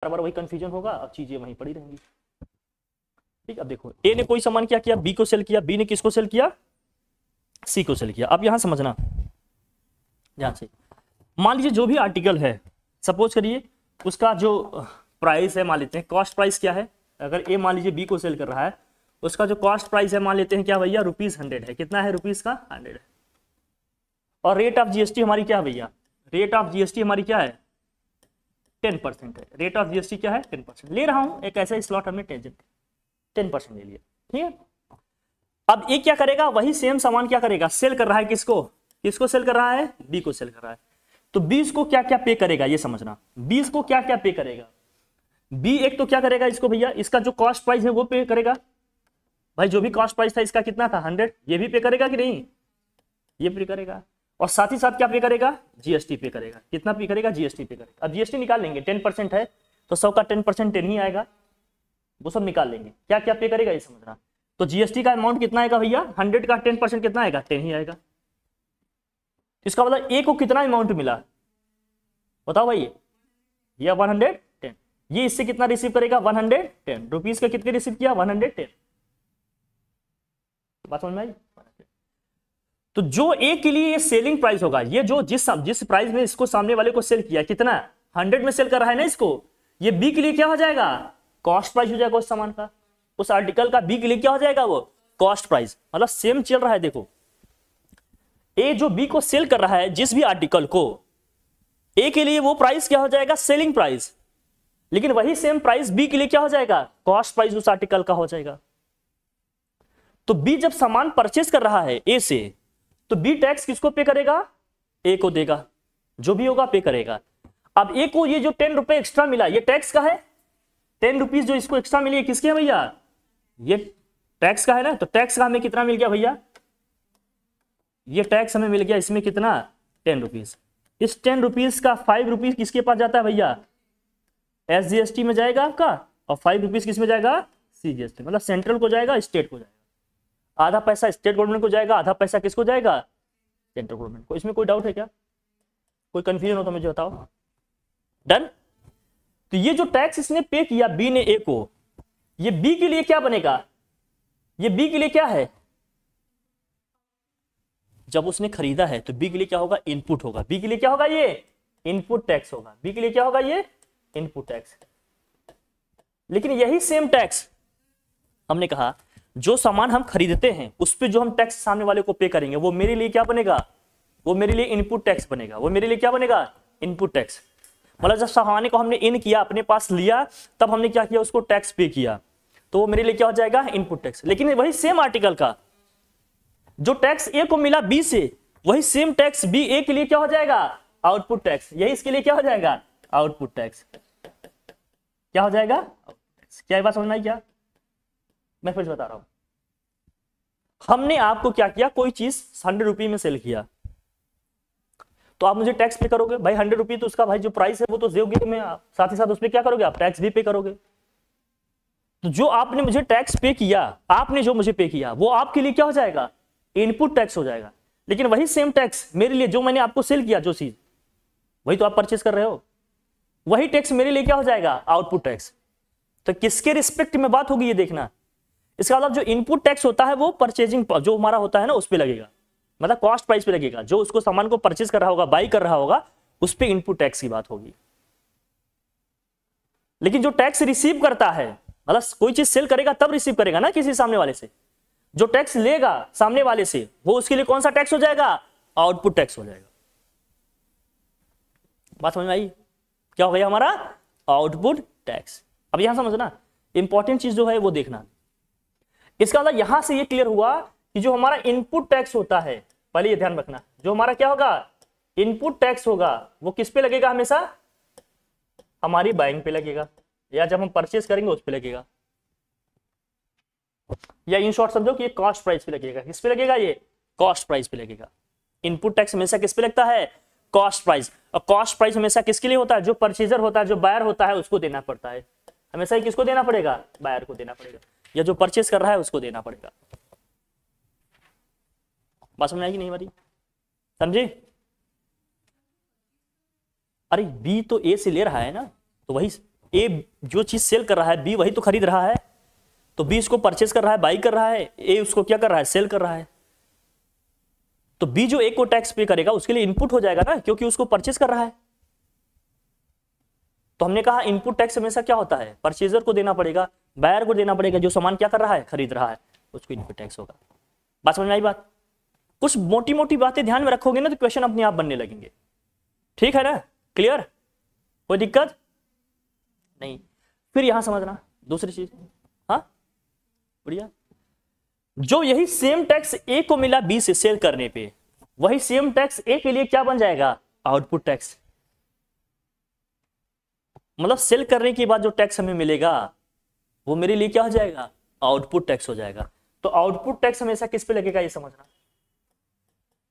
बार वही कंफ्यूजन होगा और चीजें वहीं पड़ी रहेंगी। ठीक, अब देखो ए ने कोई सामान क्या किया, बी को सेल किया, बी ने किसको सेल किया, सी को सेल किया। अब यहां समझना ध्यान से, मान लीजिए जो भी आर्टिकल है, सपोज करिए उसका जो प्राइस है, मान लेते हैं कॉस्ट प्राइस क्या है, अगर ए मान लीजिए बी को सेल कर रहा है, उसका जो कॉस्ट प्राइस है मान लेते हैं क्या भैया, ₹100 है। कितना है रुपीज का, 100 है। और रेट ऑफ जीएसटी हमारी क्या है भैया, रेट ऑफ जीएसटी हमारी क्या है, 10% है। रेट ऑफ जीएसटी क्या है, 10% ले रहा हूं, एक ऐसा स्लॉट हमने 10% ले लिया। ठीक है, अब ये क्या करेगा, वही सेम सामान क्या करेगा, सेल कर रहा है किसको, किसको सेल कर रहा है, बी को सेल कर रहा है। तो 20 को क्या क्या पे करेगा, ये समझना, 20 को क्या क्या पे करेगा। बी एक तो क्या करेगा इसको भैया, इसका जो कॉस्ट प्राइस है वो पे करेगा। भाई जो भी कॉस्ट प्राइस था इसका कितना था, 100, ये भी पे करेगा कि नहीं, ये पे करेगा। और साथ ही साथ क्या पे करेगा, जीएसटी पे करेगा। कितना पे करेगा, जीएसटी पे करेगा। अब जीएसटी निकाल लेंगे, 10% है तो 100 का 10% 10 ही आएगा, वो सब निकाल लेंगे। क्या क्या पे करेगा ये समझना। तो जीएसटी का अमाउंट कितना आएगा भैया, 100 का 10% कितना आएगा, 10 ही आएगा। इसका मतलब ए को कितना अमाउंट मिला बताओ भाई, ये 110, ये इससे कितना रिसीव करेगा, 110 रुपीज का कितने रिसीव किया, 110। बात समझ में आई। तो जो ए के लिए ये सेलिंग प्राइस होगा, ये जो जिस प्राइस में इसको सामने वाले को सेल किया, कितना 100 में सेल कर रहा है ना इसको, ये बी के लिए क्या हो जाएगा, कॉस्ट प्राइस हो जाएगा उस सामान का, उस आर्टिकल का बी के लिए क्या हो जाएगा, वो कॉस्ट प्राइस। मतलब सेम चल रहा है। देखो ए जो बी को सेल कर रहा है जिस भी आर्टिकल को, ए के लिए वो प्राइस क्या हो जाएगा, सेलिंग प्राइस, लेकिन वही सेम प्राइस बी के लिए क्या हो जाएगा, कॉस्ट प्राइस उस आर्टिकल का हो जाएगा। तो बी जब सामान परचेस कर रहा है ए से, तो बी टैक्स किसको पे करेगा, ए को देगा, जो भी होगा पे करेगा। अब ए को ये जो 10 रुपए एक्स्ट्रा मिला, ये टैक्स का है, 10 रुपीज जो इसको एक्स्ट्रा मिली किसके है भैया, ये टैक्स का है ना। तो टैक्स का हमें कितना मिल गया भैया, ये टैक्स हमें मिल गया इसमें कितना, 10 रुपीज। इस 10 रुपीज का 5 रुपीज किसके पास जाता है भैया, एसजीएसटी में जाएगा आपका, और 5 रुपीज किस में जाएगा, सीजीएसटी, मतलब सेंट्रल को जाएगा, स्टेट को जाएगा। आधा पैसा स्टेट गवर्नमेंट को जाएगा, आधा पैसा किसको जाएगा, सेंट्रल गवर्नमेंट को। इसमें कोई डाउट है क्या, कोई कंफ्यूजन हो तो मुझे बताओ। डन। तो ये जो टैक्स इसने पे किया बी ने ए को, ये बी के लिए क्या बनेगा, ये बी के लिए क्या है, जब उसने खरीदा है तो बी के लिए क्या होगा, इनपुट होगा। बी के लिए क्या होगा, ये इनपुट टैक्स होगा। बी के लिए क्या होगा, ये इनपुट टैक्स। लेकिन यही सेम टैक्स हमने कहा जो सामान हम खरीदते हैं उस पे जो हम टैक्स सामने वाले को पे करेंगे, वो मेरे लिए क्या बनेगा, वो मेरे लिए इनपुट टैक्स बनेगा। वो मेरे लिए क्या बनेगा, इनपुट टैक्स। मतलब जब सामान को हमने इन किया, अपने पास लिया, तब हमने क्या किया, उसको टैक्स पे किया, तो वो मेरे लिए क्या हो जाएगा, इनपुट टैक्स। लेकिन वही सेम आर्टिकल का जो टैक्स ए को मिला बी से, वही सेम टैक्स बी ए के लिए क्या हो जाएगा, आउटपुट टैक्स। यही इसके लिए क्या हो जाएगा, आउटपुट टैक्स। क्या हो जाएगा, क्या ये बात समझ में आई क्या, मैं फिर बता रहा हूं। हमने आपको क्या किया, कोई चीज 100 रुपये में सेल किया, तो आप मुझे टैक्स पे करोगे भाई, 100 रुपये तो उसका भाई जो प्राइस है वो तो दोगे में, साथ ही साथ उस पर क्या करोगे, आप टैक्स भी पे करोगे। तो जो आपने मुझे टैक्स पे किया, आपने जो मुझे पे किया, वो आपके लिए क्या हो जाएगा, इनपुट टैक्स हो जाएगा। लेकिन वही सेम टैक्स मेरे लिए, जो मैंने आपको सेल किया जो चीज, वही तो आप परचेस कर रहे हो, वही टैक्स मेरे लिए क्या हो जाएगा, आउटपुट टैक्स। तो किसके रिस्पेक्ट में बात होगी ये देखना। इसका मतलब जो इनपुट टैक्स होता है वो परचेजिंग जो हमारा होता है ना उस पे लगेगा, मतलब कॉस्ट प्राइस पे लगेगा। जो उसको सामान को परचेज कर रहा होगा, बाई कर रहा होगा, उस पे इनपुट टैक्स की बात होगी। लेकिन जो टैक्स रिसीव करता है, मतलब कोई चीज सेल करेगा तब रिसीव करेगा ना किसी सामने वाले से, जो टैक्स लेगा सामने वाले से, वो उसके लिए कौन सा टैक्स हो जाएगा, आउटपुट टैक्स हो जाएगा। बात समझ में आई, क्या हो गया हमारा, आउटपुट टैक्स। अब यहां समझना, इंपॉर्टेंट चीज जो है वो देखना। इसका मतलब यहां से ये क्लियर हुआ कि जो हमारा इनपुट टैक्स होता है, पहले ये ध्यान रखना, जो हमारा क्या होगा, इनपुट टैक्स होगा, वो किस पे लगेगा, हमेशा हमारी बाइंग पे लगेगा, या जब हम परचेस करेंगे उस पे लगेगा, या इन शॉर्ट समझो कि ये कॉस्ट प्राइस पे लगेगा। किस पे लगेगा, ये कॉस्ट प्राइस पे लगेगा। इनपुट टैक्स हमेशा किस पे लगता है, कॉस्ट प्राइस। और कॉस्ट प्राइस हमेशा किसके लिए होता है, जो परचेजर होता है, जो बायर होता है, उसको देना पड़ता है। हमेशा ही किसको देना पड़ेगा, बायर को देना पड़ेगा, या जो परचेस कर रहा है उसको देना पड़ेगा। बात समझ आएगी नहीं हमारी, समझे। अरे बी तो ए से ले रहा है ना, तो वही ए जो चीज सेल कर रहा है बी वही तो खरीद रहा है, तो बी इसको परचेज कर रहा है, बाई कर रहा है, ए उसको क्या कर रहा है, सेल कर रहा है। तो बी जो ए को टैक्स पे करेगा उसके लिए इनपुट हो जाएगा ना, क्योंकि उसको परचेज कर रहा है। तो हमने कहा इनपुट टैक्स हमेशा क्या होता है, परचेजर को देना पड़ेगा, बायर को देना पड़ेगा, जो सामान क्या कर रहा है, खरीद रहा है, उसको इनपुट टैक्स होगा। बात समझ में आई बात? कुछ मोटी मोटी बातें ध्यान में रखोगे ना तो क्वेश्चन अपने आप बनने लगेंगे। ठीक है ना, क्लियर? कोई दिक्कत नहीं। फिर यहां समझना दूसरी चीज, हाँ बढ़िया, जो यही सेम टैक्स ए को मिला बी से सेल करने पे, वही सेम टैक्स ए के लिए क्या बन जाएगा, आउटपुट टैक्स। मतलब सेल करने के बाद जो टैक्स हमें मिलेगा वो मेरे लिए क्या हो जाएगा, आउटपुट टैक्स हो जाएगा। तो आउटपुट टैक्स हमेशा किस पे लगेगा, ये समझना।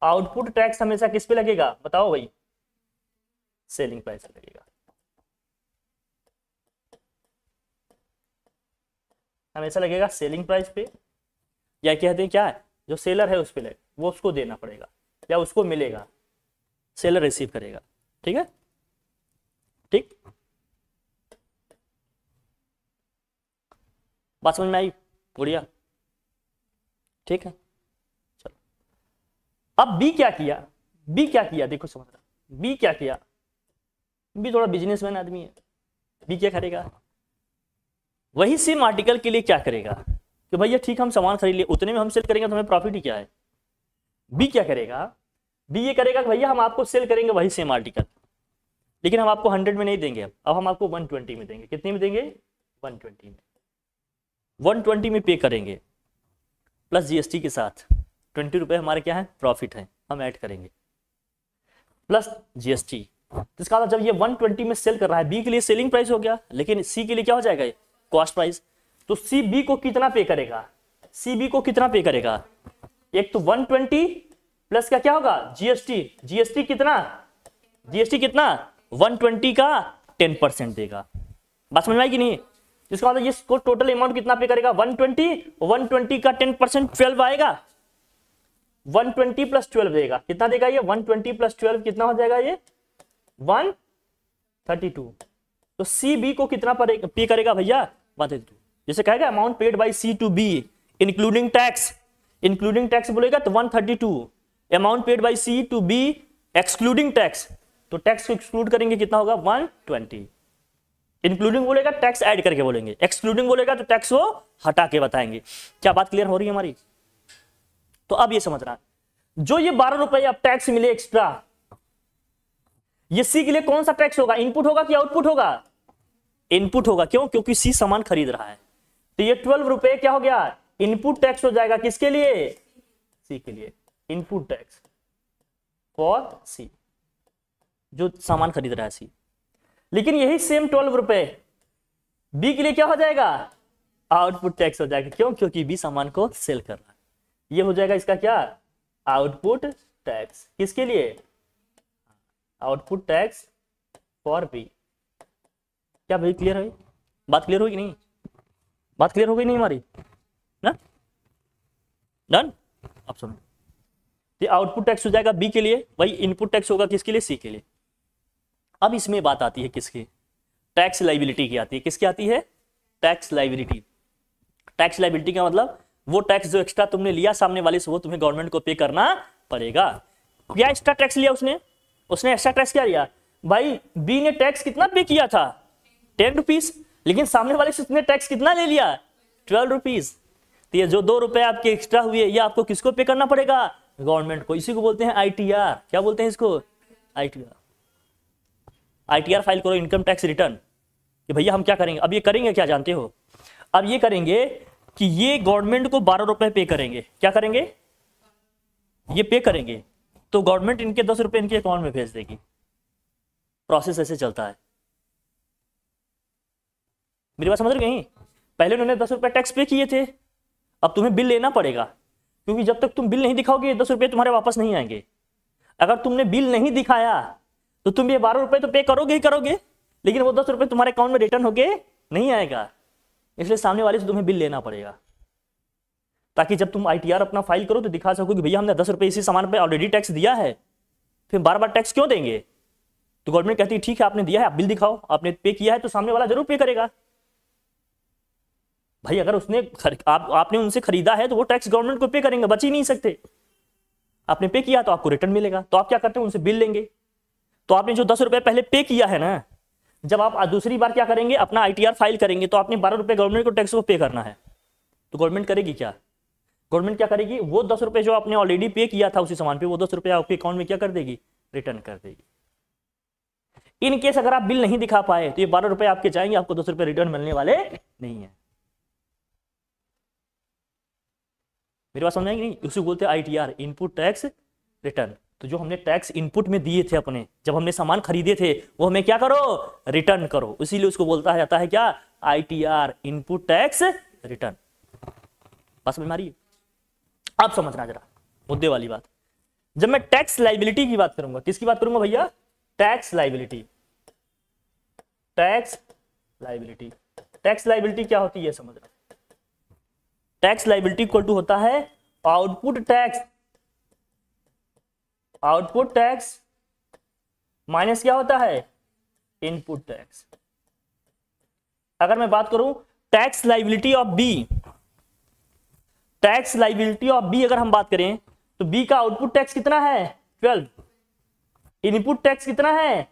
आउटपुट टैक्स हमेशा किस पे लगेगा, बताओ भाई, सेलिंग प्राइस पे लगेगा। हमेशा लगेगा सेलिंग प्राइस पे, या कहते हैं क्या है, जो सेलर है उस पे वो उसको देना पड़ेगा या उसको मिलेगा, सेलर रिसीव करेगा। ठीक है, ठीक, बात समझ में आई? बढ़िया, ठीक है। चलो अब बी क्या किया, बी क्या किया देखो समझना, बी क्या किया, बी थोड़ा बिजनेसमैन आदमी है। बी क्या करेगा, वही सेम आर्टिकल के लिए क्या करेगा कि भैया ठीक हम सामान खरीद लिए, उतने में हम सेल करेंगे तो हमें प्रॉफिट ही क्या है। बी क्या करेगा, बी ये करेगा कि भैया हम आपको सेल करेंगे वही सेम आर्टिकल, लेकिन हम आपको 100 में नहीं देंगे, अब हम आपको 120 में देंगे। कितने में देंगे, 120 में। 120 में पे करेंगे प्लस जीएसटी के साथ 20 रुपए हमारे क्या है, प्रॉफिट है, हम ऐड करेंगे प्लस जीएसटी। इसका मतलब जब ये 120 में सेल कर रहा है, बी के लिए सेलिंग प्राइस हो गया, लेकिन सी के लिए क्या हो जाएगा, कॉस्ट प्राइस। तो सी बी को कितना पे करेगा, सी बी को कितना पे करेगा, एक तो 120 प्लस का क्या होगा, जीएसटी। जीएसटी कितना, जीएसटी कितना, 120 का 10% देगा। बात समझ में आई कि नहीं? जिसका मतलब इसको टोटल अमाउंट कितना पे करेगा, 120 का 10% 12 आएगा, 120 प्लस 12 देगा, कितना देगा ये, 120 प्लस 12 कितना हो जाएगा, ये 132। तो सी बी को कितना पे करेगा भैया, 132। जैसे कहेगा amount paid by C to B including tax, including tax बोलेगा तो 132, amount paid by C to B excluding tax, तो टैक्स को एक्सक्लूड करेंगे कितना होगा, 120। इंक्लूडिंग बोलेगा टैक्स ऐड करके बोलेंगे, एक्सक्लूडिंग बोलेगा तो टैक्स को हटा के बताएंगे। क्या बात क्लियर हो रही है हमारी? तो अब ये समझना, जो ये 12 रुपए अब टैक्स मिले एक्स्ट्रा, ये सी के लिए कौन सा टैक्स होगा, इनपुट होगा कि आउटपुट होगा, इनपुट होगा। क्यों, क्योंकि सी सामान खरीद रहा है। तो ये 12 रुपए क्या हो गया, इनपुट टैक्स हो जाएगा, किसके लिए, सी के लिए, इनपुट टैक्स फॉर सी, जो सामान खरीद रहा है सी। लेकिन यही सेम 12 रुपए बी के लिए क्या हो जाएगा, आउटपुट टैक्स हो जाएगा। क्यों, क्योंकि बी सामान को सेल कर रहा है। ये हो जाएगा इसका क्या, आउटपुट टैक्स, किसके लिए, आउटपुट टैक्स फॉर बी। क्या भाई क्लियर है, बात क्लियर होगी नहीं, बात क्लियर हो गई नहीं हमारी ना, डन? अब सुनो, ये आउटपुट टैक्स हो जाएगा बी के लिए, वही इनपुट टैक्स होगा किसके लिए, सी के लिए। अब इसमें बात आती है किसकी, टैक्स लाइबिलिटी की आती है। किसकी आती है, टैक्स लाइबिलिटी। टैक्स लाइबिलिटी का मतलब वो टैक्स जो एक्स्ट्रा तुमने लिया सामने वाले से, वो तुम्हें गवर्नमेंट को पे करना पड़ेगा। क्या एक्स्ट्रा टैक्स लिया उसने, उसने एक्स्ट्रा टैक्स क्या लिया भाई, बी ने टैक्स कितना पे किया था, 10 रुपीज, लेकिन सामने वाले से उसने टैक्स कितना ले लिया, 12 रुपीज। तो ये जो 2 रुपए आपके एक्स्ट्रा हुए, ये आपको किसको पे करना पड़ेगा, गवर्नमेंट को। इसी को बोलते हैं ITR। क्या बोलते हैं इसको, ITR। ITR फाइल करो, इनकम टैक्स रिटर्न, कि भैया हम क्या करेंगे। अब ये करेंगे क्या जानते हो, अब ये करेंगे कि ये गवर्नमेंट को 12 रुपए पे करेंगे। क्या करेंगे, ये पे करेंगे, तो गवर्नमेंट इनके 10 रुपए इनके अकाउंट में भेज देगी। प्रोसेस ऐसे चलता है। मेरी बात समझ रहे कहीं, पहले उन्होंने 10 रुपए टैक्स पे किए थे, अब तुम्हें बिल लेना पड़ेगा, क्योंकि जब तक तुम बिल नहीं दिखाओगे 10 रुपए तुम्हारे वापस नहीं आएंगे। अगर तुमने बिल नहीं दिखाया तो तुम ये 12 रुपए तो पे करोगे ही करोगे, लेकिन वो 10 रुपए तुम्हारे अकाउंट में रिटर्न होके नहीं आएगा। इसलिए सामने वाले से तुम्हें बिल लेना पड़ेगा, ताकि जब तुम ITR अपना फाइल करो तो दिखा सको कि भैया हमने 10 रुपए इसी सामान पे ऑलरेडी टैक्स दिया है, फिर बार बार टैक्स क्यों देंगे। तो गवर्नमेंट कहती है ठीक है आपने दिया है, आप बिल दिखाओ, आपने पे किया है तो सामने वाला जरूर पे करेगा। भाई अगर उसने आपने उनसे खरीदा है तो वो टैक्स गवर्नमेंट को पे करेंगे, बच ही नहीं सकते। आपने पे किया तो आपको रिटर्न मिलेगा, तो आप क्या करते हैं उनसे बिल लेंगे। तो आपने जो 10 रुपए पहले पे किया है ना, जब आप दूसरी बार क्या करेंगे अपना ITR फाइल करेंगे तो आपने 12 रुपए गवर्नमेंट को टैक्स को पे करना है। तो गवर्नमेंट करेगी क्या, गवर्नमेंट क्या करेगी, वो 10 रुपए जो आपने ऑलरेडी पे किया था उसी सामान पे, वो 10 रुपए आपके अकाउंट में क्या कर देगी, रिटर्न कर देगी। इन केस अगर आप बिल नहीं दिखा पाए तो ये 12 रुपए आपके जाएंगे, आपको 10 रुपए रिटर्न मिलने वाले नहीं है। मेरी बात समझ आएगी नहीं, उसे बोलते हैं ITR, इनपुट टैक्स रिटर्न। तो जो हमने टैक्स इनपुट में दिए थे अपने, जब हमने सामान खरीदे थे, वो हमें क्या करो, रिटर्न करो। इसीलिए उसको बोलता है जाता है क्या, ITR, इनपुट टैक्स रिटर्न। बात समझ में आ रही है? आप समझना जरा मुद्दे वाली बात। जब मैं टैक्स लाइबिलिटी की बात करूंगा, किसकी बात करूंगा भैया, tax liability. Tax liability, tax liability क्या होती है समझ रहा। टैक्स लाइबिलिटी इक्वल टू होता है output tax, output tax minus क्या होता है, इनपुट टैक्स। अगर मैं बात करूं tax liability of B, tax liability of B अगर हम बात करें तो बी का आउटपुट टैक्स कितना है 12, इनपुट टैक्स कितना है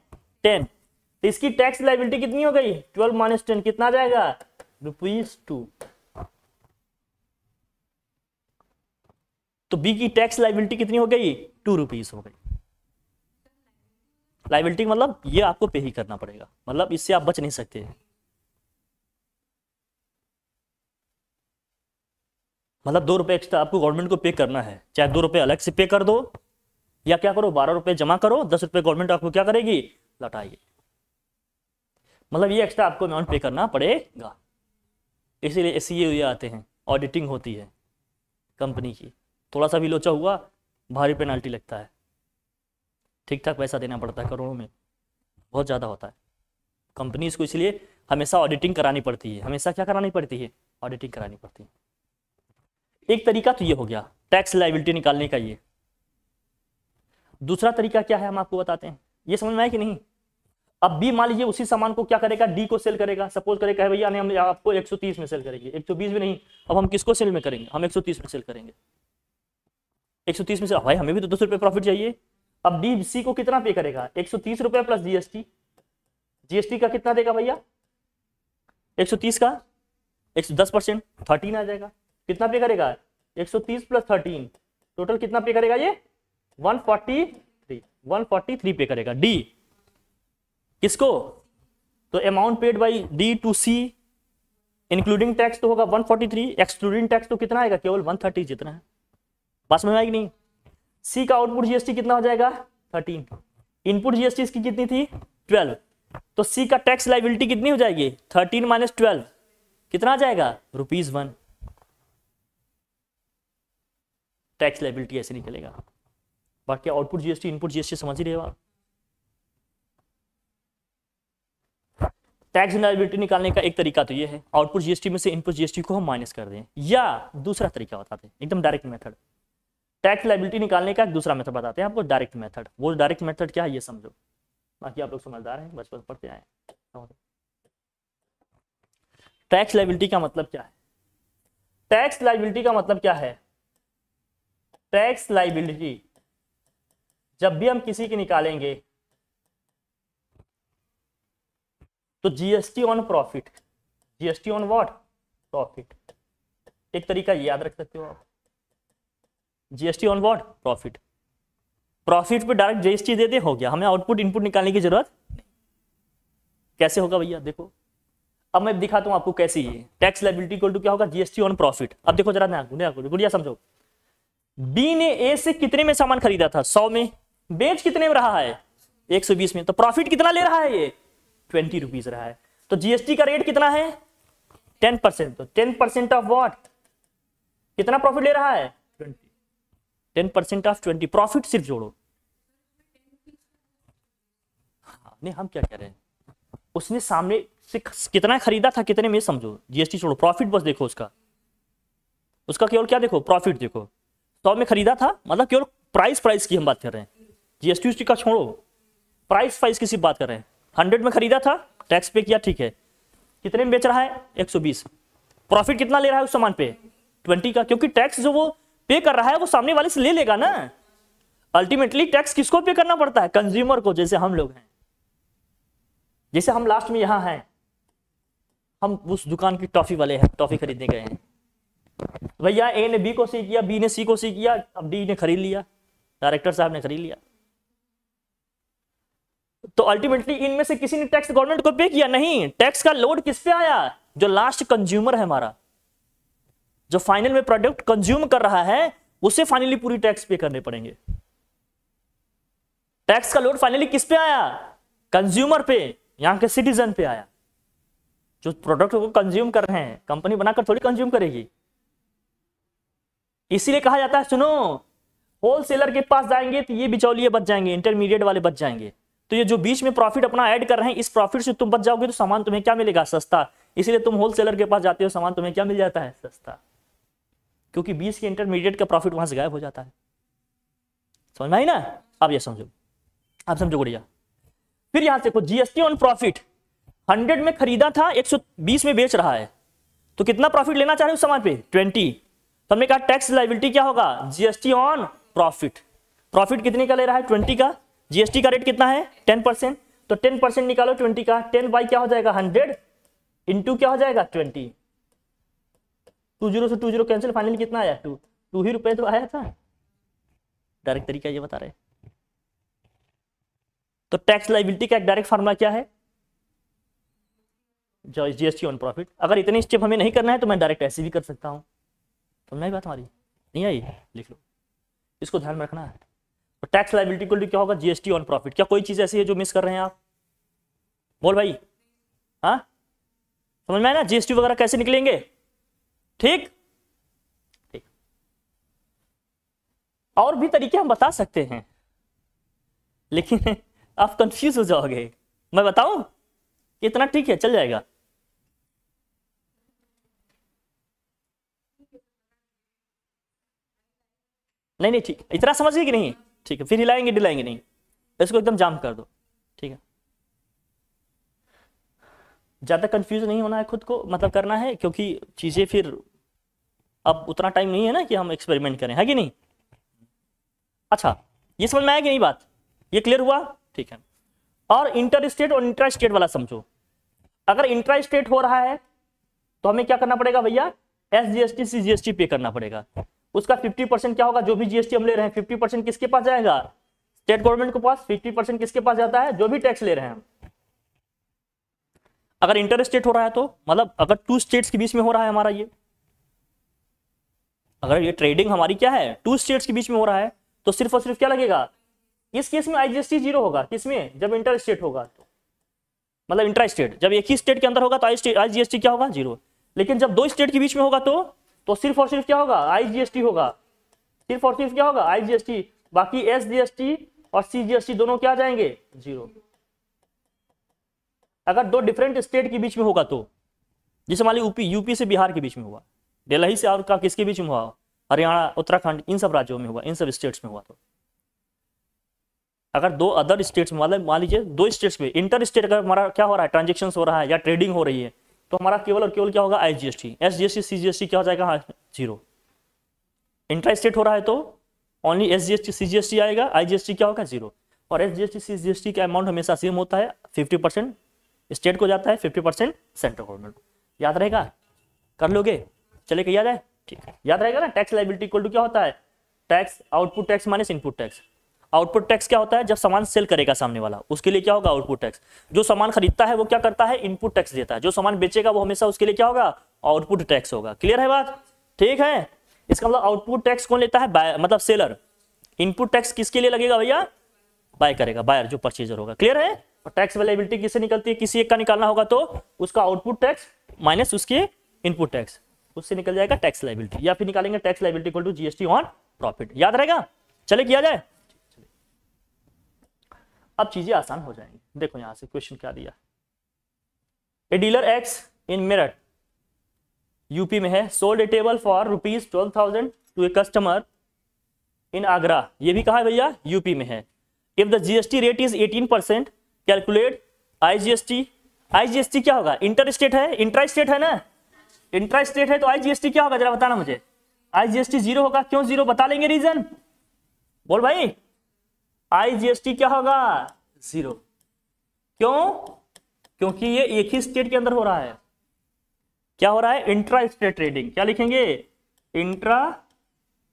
10, तो इसकी टैक्स लाइबिलिटी कितनी हो गई 12 माइनस 10 कितना जाएगा ₹2। तो बी की टैक्स लाइबिलिटी कितनी हो गई ₹2 हो गई। लाइबिलिटी मतलब ये आपको पे ही करना पड़ेगा, मतलब इससे आप बच नहीं सकते। मतलब 2 रुपए एक्स्ट्रा आपको गवर्नमेंट को पे करना है, चाहे 2 रुपए अलग से पे कर दो या क्या करो 12 रुपए जमा करो, 10 रुपए गवर्नमेंट आपको क्या करेगी, लौटाएगी। मतलब ये एक्स्ट्रा आपको अमाउंट पे करना पड़ेगा। इसीलिए SCA आते हैं, ऑडिटिंग होती है कंपनी की, थोड़ा सा भी लोचा हुआ भारी पेनाल्टी लगता है, ठीक ठाक पैसा देना पड़ता है, करोड़ों में बहुत ज़्यादा होता है। कंपनीज को इसलिए हमेशा ऑडिटिंग करानी पड़ती है, हमेशा क्या करानी पड़ती है, ऑडिटिंग करानी पड़ती है। एक तरीका तो ये हो गया टैक्स लायबिलिटी निकालने का। ये दूसरा तरीका क्या है हम आपको बताते हैं, ये समझ में आया कि नहीं। अब भी मान लीजिए उसी सामान को क्या करेगा, डी को सेल करेगा। सपोज करेगा भैया ने हम आपको 130 में सेल करेंगे, 120 भी नहीं, अब हम किसको सेल में करेंगे, हम 130 में सेल करेंगे। 130 में से भाई हमें भी तो 10 रुपये प्रॉफिट चाहिए। अब डी सी को कितना पे करेगा, 130 रुपये प्लस GST। GST का कितना देगा भैया, 130 का 110% 13 आ जाएगा। कितना पे करेगा, 130 प्लस 13 टोटल कितना पे करेगा, ये 143 पे करेगा डी। किसको, तो amount paid by D to C including tax तो होगा 143, एक्सक्लूडिंग टैक्स तो कितना आएगा, केवल 130 जितना है। पास में आएगी नहीं। सी का आउटपुट GST कितना हो जाएगा 13, इनपुट GST इसकी कितनी थी 12, तो सी का टैक्स लायबिलिटी कितनी हो जाएगी 13 माइनस 12 कितना आ जाएगा ₹1। टैक्स लायबिलिटी ऐसे निकलेगा। बाकी आउटपुट GST इनपुट GST समझ ही रहे हो आप। टैक्स लायबिलिटी निकालने का एक तरीका तो ये है, आउटपुट GST में से इनपुट GST को हम माइनस कर दें, या दूसरा तरीका बताते हैं एकदम डायरेक्ट मेथड। टैक्स लायबिलिटी निकालने का एक दूसरा मेथड बताते हैं आपको, डायरेक्ट मेथड। वो डायरेक्ट मेथड क्या है ये समझो, बाकी आप लोग समझदार हैं, बचपन पढ़ते आए। टैक्स लायबिलिटी का मतलब क्या है, टैक्स लायबिलिटी का मतलब क्या है, टैक्स लायबिलिटी जब भी हम किसी की निकालेंगे तो GST on profit, GST on what, profit. एक तरीका ये याद रख सकते हो आप, GST on what, profit. Profit पे डायरेक्ट GST दे दे, हो गया, हमें आउटपुट इनपुट निकालने की जरूरत नहीं। कैसे होगा भैया, देखो अब मैं दिखाता हूं आपको कैसे। ये टैक्स लायबिलिटी इक्वल टू क्या होगा, GST ऑन प्रॉफिट। अब देखो जरा गुड़िया समझो, बी ने ए से कितने में सामान खरीदा था 100 में, बेच कितने में रहा है 120 में, तो प्रॉफिट कितना ले रहा है ये ₹20 रहा है। तो GST का रेट कितना है 10%, तो 10% ऑफ व्हाट, कितना प्रॉफिट ले रहा है 20, 10% ऑफ 20, प्रॉफिट सिर्फ जोड़ो। हाँ, नहीं हम क्या कह रहे हैं, उसने सामने से कितना खरीदा था कितने में समझो, GST छोड़ो, प्रॉफिट बस देखो उसका केवल क्या देखो, प्रॉफिट देखो। 100 में खरीदा था, मतलब केवल प्राइस की हम बात कर रहे हैं, GST का छोड़ो, प्राइस वाइज किसी बात कर रहे हैं, 100 में खरीदा था, टैक्स पे किया, ठीक है, कितने में बेच रहा है 120, प्रॉफिट कितना ले रहा है उस सामान पे 20 का, क्योंकि टैक्स जो वो पे कर रहा है वो सामने वाले से ले लेगा ना। अल्टीमेटली टैक्स किसको पे करना पड़ता है, कंज्यूमर को, जैसे हम लोग हैं, जैसे हम लास्ट में यहां हैं, हम उस दुकान की टॉफी वाले हैं, टॉफी खरीदने गए हैं, भैया ए ने बी को सी किया, बी ने सी को सी किया, अब डी ने खरीद लिया, डायरेक्टर साहब ने खरीद लिया, तो अल्टीमेटली इनमें से किसी ने टैक्स गवर्नमेंट को पे किया नहीं, टैक्स का लोड किस पे आया, जो लास्ट कंज्यूमर है हमारा, जो फाइनल में प्रोडक्ट कंज्यूम कर रहा है उसे फाइनली पूरी टैक्स पे करने पड़ेंगे। टैक्स का लोड फाइनली किस पे आया, कंज्यूमर पे, यहां के सिटीजन पे आया, जो प्रोडक्ट को कंज्यूम कर रहे हैं, कंपनी बनाकर थोड़ी कंज्यूम करेगी। इसीलिए कहा जाता है, सुनो, होलसेलर के पास जाएंगे तो ये बिचौलिए बच जाएंगे, इंटरमीडिएट वाले बच जाएंगे, तो ये जो बीच में प्रॉफिट अपना ऐड कर रहे हैं, इस प्रॉफिट से तुम बच जाओगे तो सामान तुम्हें क्या मिलेगा, सस्ता। इसीलिए तुम होलसेलर के पास जाते हो, सामान तुम्हें क्या मिल जाता है, सस्ता, क्योंकि बीच के इंटरमीडिएट का प्रॉफिट वहां से गायब हो जाता है। समझ में आई ना? अब ये समझो, आप समझो गुड़िया। फिर यहां से जीएसटी ऑन प्रॉफिट, 100 में खरीदा था, 120 में बेच रहा है, तो कितना प्रॉफिट लेना चाह रहे हो उस सामान पे 20। तो हमने कहा टैक्स लायबिलिटी क्या होगा, जीएसटी ऑन प्रॉफिट। प्रॉफिट कितने का ले रहा है 20 का, जीएसटी का रेट कितना है 10%, तो 10% निकालो 20 का, 10 बाई क्या हो जाएगा 100 इंटू क्या हो जाएगा 20, 20 से 20 कैंसिल, फाइनली कितना आया 2 ही रुपए तो आया था। डायरेक्ट तरीका ये बता रहे। तो टैक्स लायबिलिटी का एक डायरेक्ट फार्मूला क्या है, जो जीएसटी ऑन प्रॉफिट। अगर इतने स्टेप हमें नहीं करना है तो मैं डायरेक्ट ऐसे भी कर सकता हूं, समझ में बात हमारी, नहीं आई, लिख लो, इसको ध्यान में रखना है। तो टैक्स लायबिलिटी को क्या होगा, जीएसटी ऑन प्रॉफिट। क्या कोई चीज ऐसी है जो मिस कर रहे हैं आप, बोल भाई, हाँ समझ में आया ना, जीएसटी वगैरह कैसे निकलेंगे, ठीक ठीक। और भी तरीके हम बता सकते हैं, लेकिन आप कंफ्यूज हो जाओगे, मैं बताऊं इतना, ठीक है चल जाएगा। नहीं नहीं ठीक, इतना समझ गए कि नहीं, ठीक है, फिर हिलाएंगे डिलाएंगे नहीं, इसको एकदम जाम कर दो, ठीक है। ज्यादा कंफ्यूज नहीं होना है, खुद को मतलब करना है, क्योंकि चीजें फिर अब उतना टाइम नहीं है ना कि हम एक्सपेरिमेंट करें, है कि नहीं। अच्छा, ये समझ में आया कि नहीं बात, ये क्लियर हुआ, ठीक है। और इंटर स्टेट और इंट्रा स्टेट वाला समझो। अगर इंट्रा स्टेट हो रहा है तो हमें क्या करना पड़ेगा भैया, एसजीएसटी सीजीएसटी पे करना पड़ेगा। उसका 50% क्या होगा, जो भी जीएसटी हम ले रहे हैं 50% किसके पास जाएगा, स्टेट गवर्नमेंट के पास। 50% किसके पास जाता है, जो भी टैक्स ले रहे हैं हम। अगर इंटर स्टेट हो रहा है तो मतलब अगर 2 स्टेट्स के बीच में हो रहा है हमारा ये, अगर ये ट्रेडिंग हमारी क्या है 2 स्टेट्स के बीच में हो रहा है, तो सिर्फ और सिर्फ क्या लगेगा, इस केस में आईजीएसटी 0 होगा। किसमें, जब इंटर स्टेट होगा तो, मतलब इंट्रा स्टेट, जब एक ही स्टेट के अंदर होगा तो आईजीएसटी क्या होगा 0। लेकिन जब 2 स्टेट के बीच में होगा तो सिर्फ और सिर्फ क्या होगा, आईजीएसटी होगा, सिर्फ और सिर्फ क्या होगा, आईजीएसटी। बाकी एसजीएसटी और सीजीएसटी दोनों क्या जाएंगे 0। अगर 2 डिफरेंट स्टेट के बीच में होगा तो, जैसे मान ली यूपी से बिहार के बीच में हुआ, दिल्ली से और का किसके बीच में हुआ, हरियाणा उत्तराखंड, इन सब राज्यों में हुआ, इन सब स्टेट्स में हुआ, तो अगर 2 अदर स्टेट्स में, मतलब मान लीजिए 2 स्टेट्स में इंटर स्टेट अगर हमारा क्या हो रहा है, ट्रांजेक्शन हो रहा है या ट्रेडिंग हो रही है, तो हमारा केवल और केवल क्या होगा, आईजीएसटी। एसजीएसटी सीजीएसटी क्या हो जाएगा 0। इंट्रा स्टेट हो रहा है तो ओनली एसजीएसटी सीजीएसटी आएगा, आईजीएसटी क्या होगा 0। और एसजीएसटी सीजीएसटी का अमाउंट हमेशा सेम होता है, 50% स्टेट को जाता है, 50% सेंट्रल गवर्नमेंट। याद रहेगा, कर लोगे, चले के याद है, ठीक है, याद रहेगा ना। टैक्स लायबिलिटी इक्वल टू क्या होता है, tax output tax minus input tax. Output tax क्या होता है, जब सामान सेल करेगा सामने वाला, उसके लिए क्या होगा आउटपुट टैक्स। जो सामान खरीदता है वो क्या करता है, इनपुट टैक्स देता है। जो सामान बेचेगा वो हमेशा उसके लिए क्या होगा, आउटपुट टैक्स होगा। क्लियर है बात, ठीक है। इसका मतलब आउटपुट टैक्स कौन लेता है, मतलब सेलर। इनपुट टैक्स किसके लिए लगेगा भैया, बाय करेगा, बायर जो परचेजर होगा। क्लियर है। और टैक्स लायबिलिटी किससे निकलती है, किसी एक का निकालना होगा तो उसका आउटपुट टैक्स माइनस उसके इनपुट टैक्स, उससे निकल जाएगा टैक्स लायबिलिटी। या फिर निकालेंगे tax liability equal to GST on profit. याद रहेगा, चले किया जाए। अब चीजें आसान हो जाएंगी। देखो यहां से क्वेश्चन क्या दिया, a dealer X in Meerut UP में है, sold a table for ₹12,000 to a customer in Agra. ये भी कहा है भैया यूपी में है। If the GST rate is 18%, calculate IGST. IGST क्या होगा? इंटर स्टेट है, इंट्रा स्टेट है ना, इंट्रा स्टेट है तो आईजीएसटी क्या होगा जरा बताना मुझे। आईजीएसटी 0 होगा। क्यों 0? बता लेंगे रीजन, बोल भाई। आईजीएसटी क्या होगा? 0। क्यों? क्योंकि ये एक ही स्टेट के अंदर हो रहा है। क्या हो रहा है? Intra state trading. क्या लिखेंगे? Intra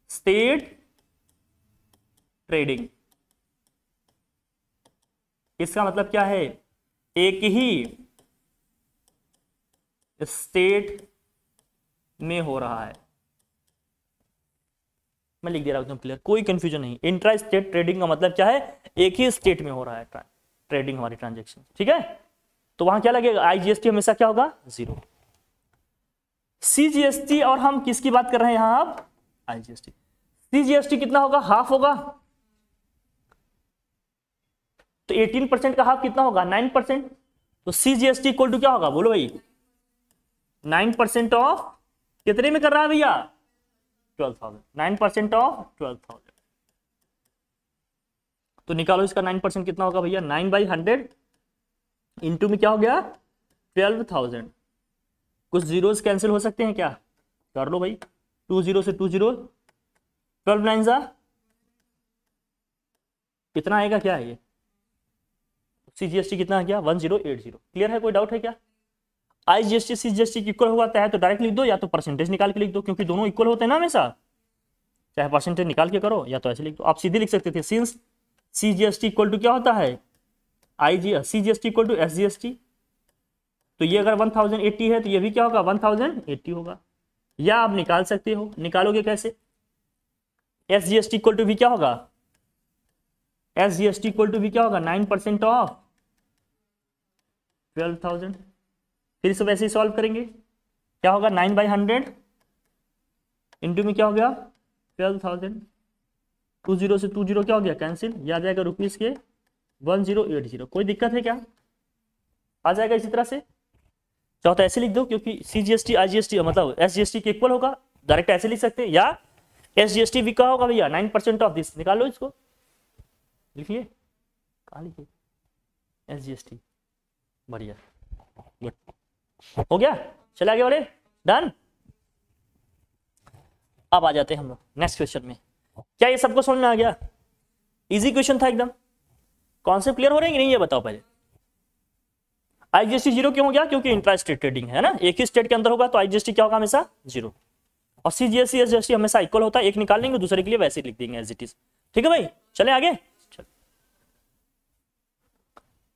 state trading. इसका मतलब क्या है? एक ही स्टेट में हो रहा है। मैं लिख दे रहा हूं एकदम क्लियर, कोई कंफ्यूजन नहीं। इंट्रा स्टेट ट्रेडिंग का मतलब क्या है? एक ही स्टेट में हो रहा है ट्रेडिंग, हमारी ट्रांजेक्शन। ठीक है, तो वहां क्या लगेगा? आईजीएसटी हमेशा क्या होगा? 0। सीजीएसटी, और हम किसकी बात कर रहे हैं यहां? आप आईजीएसटी। सीजीएसटी कितना होगा? हाफ होगा। तो 18% का हाफ कितना होगा? 9%। तो सीजीएसटी इक्वल टू क्या होगा? बोलो भाई। 9% ऑफ कितने में कर रहा है भैया? 12,000। 9% ऑफ 12,000। तो निकालो इसका 9% कितना होगा भैया? 9/100 इंटू में क्या हो गया? 12,000। कुछ जीरोस कैंसिल हो सकते हैं क्या? कर लो भाई। 2 0 से 2 0, 12 9 जा कितना आएगा? क्या है ये? सीजीएसटी कितना आ गया? 1080। क्लियर है? कोई डाउट है क्या? आईजीएसटी सीजीएसटी इक्वल होगा है तो डायरेक्ट लिख दो, या तो परसेंटेज निकाल के लिख दो, क्योंकि दोनों इक्वल होते हैं ना हमेशा। चाहे परसेंटेज निकाल के करो या तो ऐसे लिख दो। आप सीधे लिख सकते थे, सिंस सीजीएसटी इक्वल टू क्या होता है? CGST equal to SGST. तो ये अगर 1080 है तो ये भी क्या होगा? 1080 होगा। या आप निकाल सकते हो। निकालोगे कैसे? एसजीएसटी इक्वल टू भी क्या होगा? एसजीएसटी इक्वल टू भी क्या होगा? 9% ऑफ 12,000। फिर से वैसे ही सॉल्व करेंगे। क्या होगा? 9/100 इंटू में क्या हो गया? 12,000। 2 0 से 2 0 क्या हो गया? कैंसिल। या आ जाएगा रुपीज के 1080। कोई दिक्कत है क्या? आ जाएगा इसी तरह से। चाहो तो ऐसे लिख दो, क्योंकि सीजीएसटी आईजीएसटी मतलब एसजीएसटी के इक्वल होगा, डायरेक्ट ऐसे लिख सकते हैं। या एसजीएसटी भी क्या होगा भैया? 9% ऑफ दिस। निकालो इसको, लिखिए। कहाँ लिखिए? एसजीएसटी। बढ़िया, गुड, हो गया। चले आगे वाले, डन। अब आ जाते हैं हम लोग नेक्स्ट क्वेश्चन में। क्या ये सबको समझ में आ गया? इजी क्वेश्चन था एकदम। कॉन्सेप्ट क्लियर हो रहे हैं कि नहीं ये बताओ पहले। आईजीएसटी 0 क्यों हो गया? क्योंकि इंट्रा स्टेट ट्रेडिंग है ना, एक ही स्टेट के अंदर होगा तो आईजीएसटी क्या होगा? हमेशा 0। और सीजीएसटी एसजीएसटी हमेशा इक्वल होता है। एक निकाल लेंगे, दूसरे के लिए वैसे लिख देंगे एज इट इज। ठीक है भाई, चले आगे।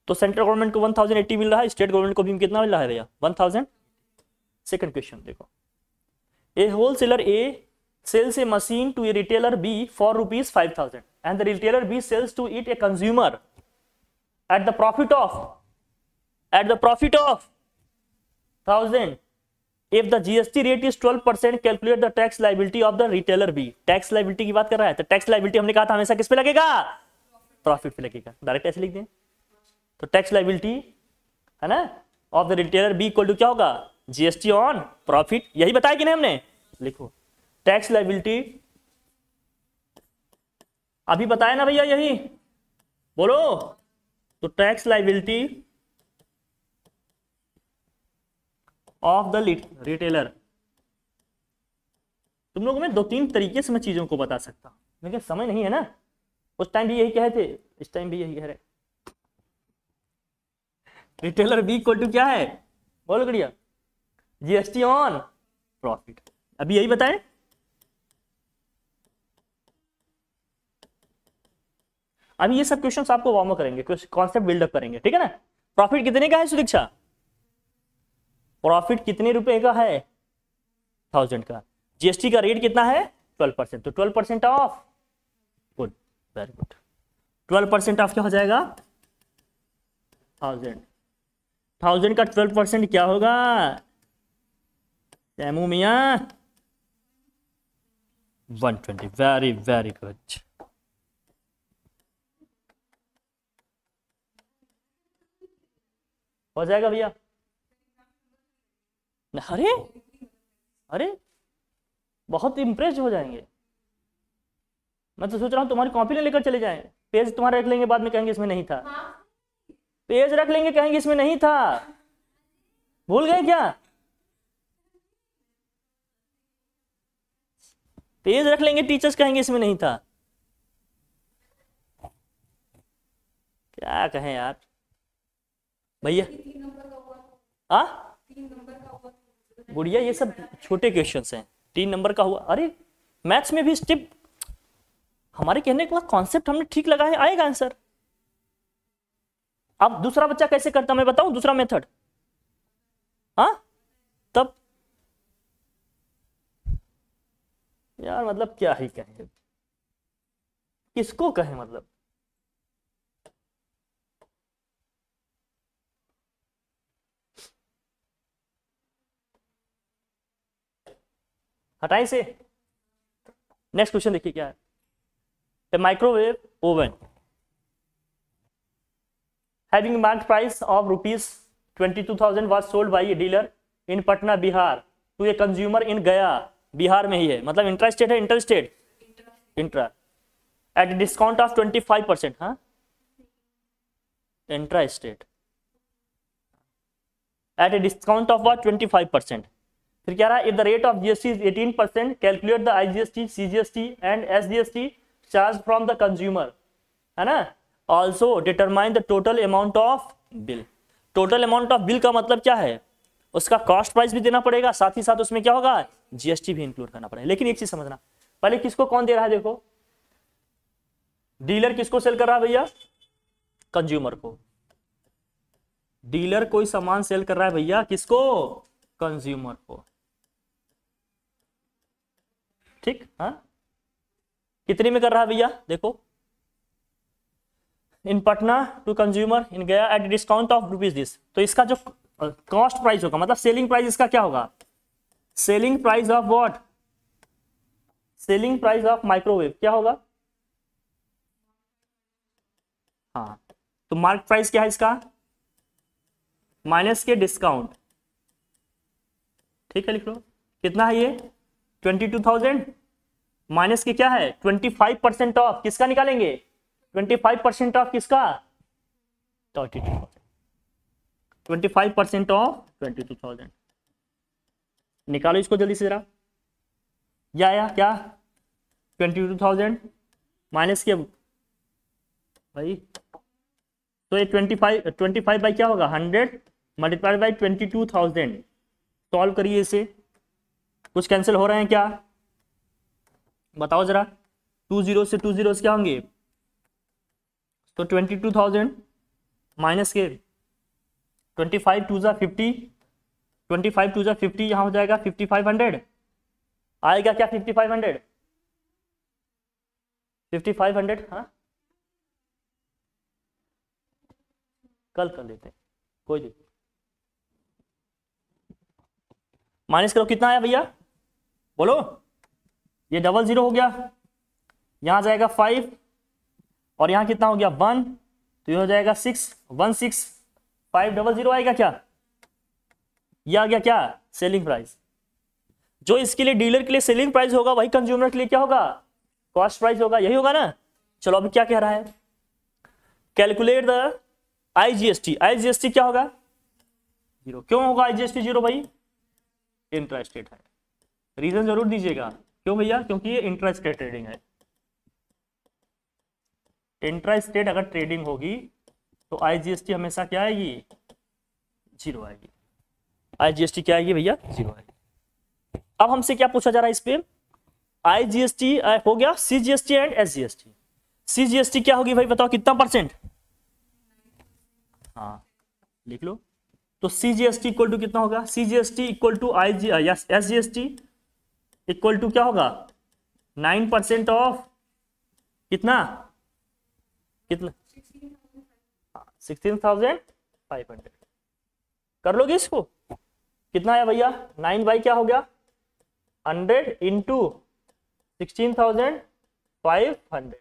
तो सेंट्रल गवर्नमेंट को 1080 मिल रहा है, स्टेट गवर्नमेंट को भी कितना मिल रहा है भैया? 1000। सेकंड क्वेश्चन देखो। A wholesaler a sells a machine to a retailer B for ₹5,000 and the retailer B sells to it a consumer at the profit of 1,000. If the GST rate is 12%, calculate the tax liability of the retailer B. Tax liability की बात कर रहा है, तो tax liability हमने कहा था हमेशा किस पे लगेगा? प्रॉफिट पे लगेगा। डायरेक्ट ऐसे लिख दें तो टैक्स लाइबिलिटी है ना of the retailer B equal to क्या होगा? GST on profit. यही बताया कि नहीं हमने? लिखो टैक्स लाइबिलिटी। अभी बताया ना भैया यही, बोलो। तो tax liability of the retailer. तुम लोगों में 2-3 तरीके से मैं चीजों को बता सकता हूं, लेकिन समय नहीं है ना। उस टाइम भी यही कहे थे, इस टाइम भी यही कह रहे। रिटेलर बी इक्वल टू क्या है? बोलो बढ़िया, जीएसटी ऑन प्रॉफिट। अभी यही बताएं। अभी ये सब क्वेश्चंस आपको वार्म अप करेंगे, कॉन्सेप्ट बिल्डअप करेंगे, ठीक है ना। प्रॉफिट कितने का है सुदीक्षा? प्रॉफिट कितने रुपए का है? 1000 का। जीएसटी का रेट कितना है? 12%। तो 12% of, good, very good. 12% of क्या हो जाएगा? 1000 का 12% क्या होगा? सैमू मियां 120। Very very good. हो जाएगा भैया? अरे अरे बहुत इंप्रेस हो जाएंगे। मैं तो सोच रहा हूं तुम्हारी कॉपी लेकर चले जाएं। पेज तुम्हारा रख लेंगे, बाद में कहेंगे इसमें नहीं था। पेज रख लेंगे, कहेंगे इसमें नहीं था। भूल गए क्या? पेज रख लेंगे, टीचर्स कहेंगे इसमें नहीं था। क्या कहें यार भैया। आ गुड़िया, ये सब छोटे क्वेश्चंस हैं। 3 नंबर का हुआ, अरे मैथ्स में भी स्टेप, हमारे कहने का कॉन्सेप्ट हमने ठीक लगा है, आएगा आंसर। अब दूसरा बच्चा कैसे करता मैं बताऊं, दूसरा मेथड। हाँ तब यार मतलब क्या ही कहें, किसको कहें मतलब। हटाएं से। नेक्स्ट क्वेश्चन देखिए क्या है। A microwave oven having market price of ₹22,000 was sold by a dealer in Patna Bihar to a consumer in Gaya, Bihar में ही है, मतलब इंट्रा स्टेट है, inter state, intra, at discount of 25%। हाँ intra state at a discount of what 25%। फिर क्या रहा, if the rate of GST is 18%, calculate the IGST, CGST and SGST charge from the consumer, है ना। Also determine the total amount of bill. Total amount of bill का मतलब क्या है, उसका कॉस्ट प्राइस भी देना पड़ेगा, साथ ही साथ उसमें क्या होगा, जीएसटी भी इंक्लूड करना पड़ेगा। लेकिन एक चीज समझना, पहले किसको कौन दे रहा है, देखो डीलर किसको सेल कर रहा है भैया, कंज्यूमर को। डीलर कोई सामान सेल कर रहा है भैया, किसको, कंज्यूमर को, ठीक। हाँ कितने में कर रहा है भैया, देखो इन पटना टू कंज्यूमर इन गया eight discount of rupees this. तो इसका जो कॉस्ट प्राइस होगा, मतलब सेलिंग प्राइस इसका क्या होगा, selling price of what, selling price of microwave क्या होगा। हाँ तो मार्केट प्राइस क्या है इसका, माइनस के डिस्काउंट, ठीक है लिख लो। कितना है ये 22,000 माइनस के क्या है 25% ऑफ, किसका निकालेंगे 25% ऑफ किसका 32,000, 25% ऑफ 22,000 निकालो इसको जल्दी से जरा। या आया क्या 22,000 माइनस के भाई, तो ये 25 बाई क्या होगा 100 मल्टीप्लाइड बाई 22,000। सॉल्व करिए इसे, कुछ कैंसिल हो रहे हैं क्या बताओ जरा, 2 0 से 2 0 क्या होंगे, तो 22,000 माइनस के 25 2 जा 50, 25 2 जा 50, यहां हो जाएगा 5500, आएगा क्या 5500, 5500। हाँ कल कर लेते हैं, कोई नहीं। माइनस करो कितना आया भैया बोलो, ये 00 हो गया, यहां जाएगा 5 और यहां कितना हो गया 1, तो ये हो जाएगा 616,500 आएगा क्या, ये आ गया क्या सेलिंग प्राइस। जो इसके लिए डीलर के लिए सेलिंग प्राइस होगा वही कंज्यूमर के लिए क्या होगा कॉस्ट प्राइस होगा, यही होगा ना। चलो अभी क्या कह रहा है, कैलकुलेट द आईजीएसटी। आईजीएसटी क्या होगा 0, क्यों होगा आईजीएसटी 0 भाई, इंट्रा स्टेट है, रीजन जरूर दीजिएगा क्यों भैया, क्योंकि ये इंट्रा स्टेट ट्रेडिंग है। इंट्रा स्टेट अगर ट्रेडिंग होगी तो आईजीएसटी हमेशा क्या आएगी 0 आएगी, आईजीएसटी क्या आएगी भैया 0 आएगी। अब हमसे क्या पूछा जा रहा है इस पे, आईजीएसटी हो गया, सीजीएसटी एंड एसजीएसटी। सीजीएसटी क्या होगी भाई बताओ कितना परसेंट, हाँ लिख लो, तो सीजीएसटी इक्वल टू कितना होगा, CGST equal to SGST equal to क्या होगा 9% ऑफ कितना कितना 16,500। कर लोगे इसको, कितना आया भैया 9 बाई क्या हो गया 100 इंटू 16,500,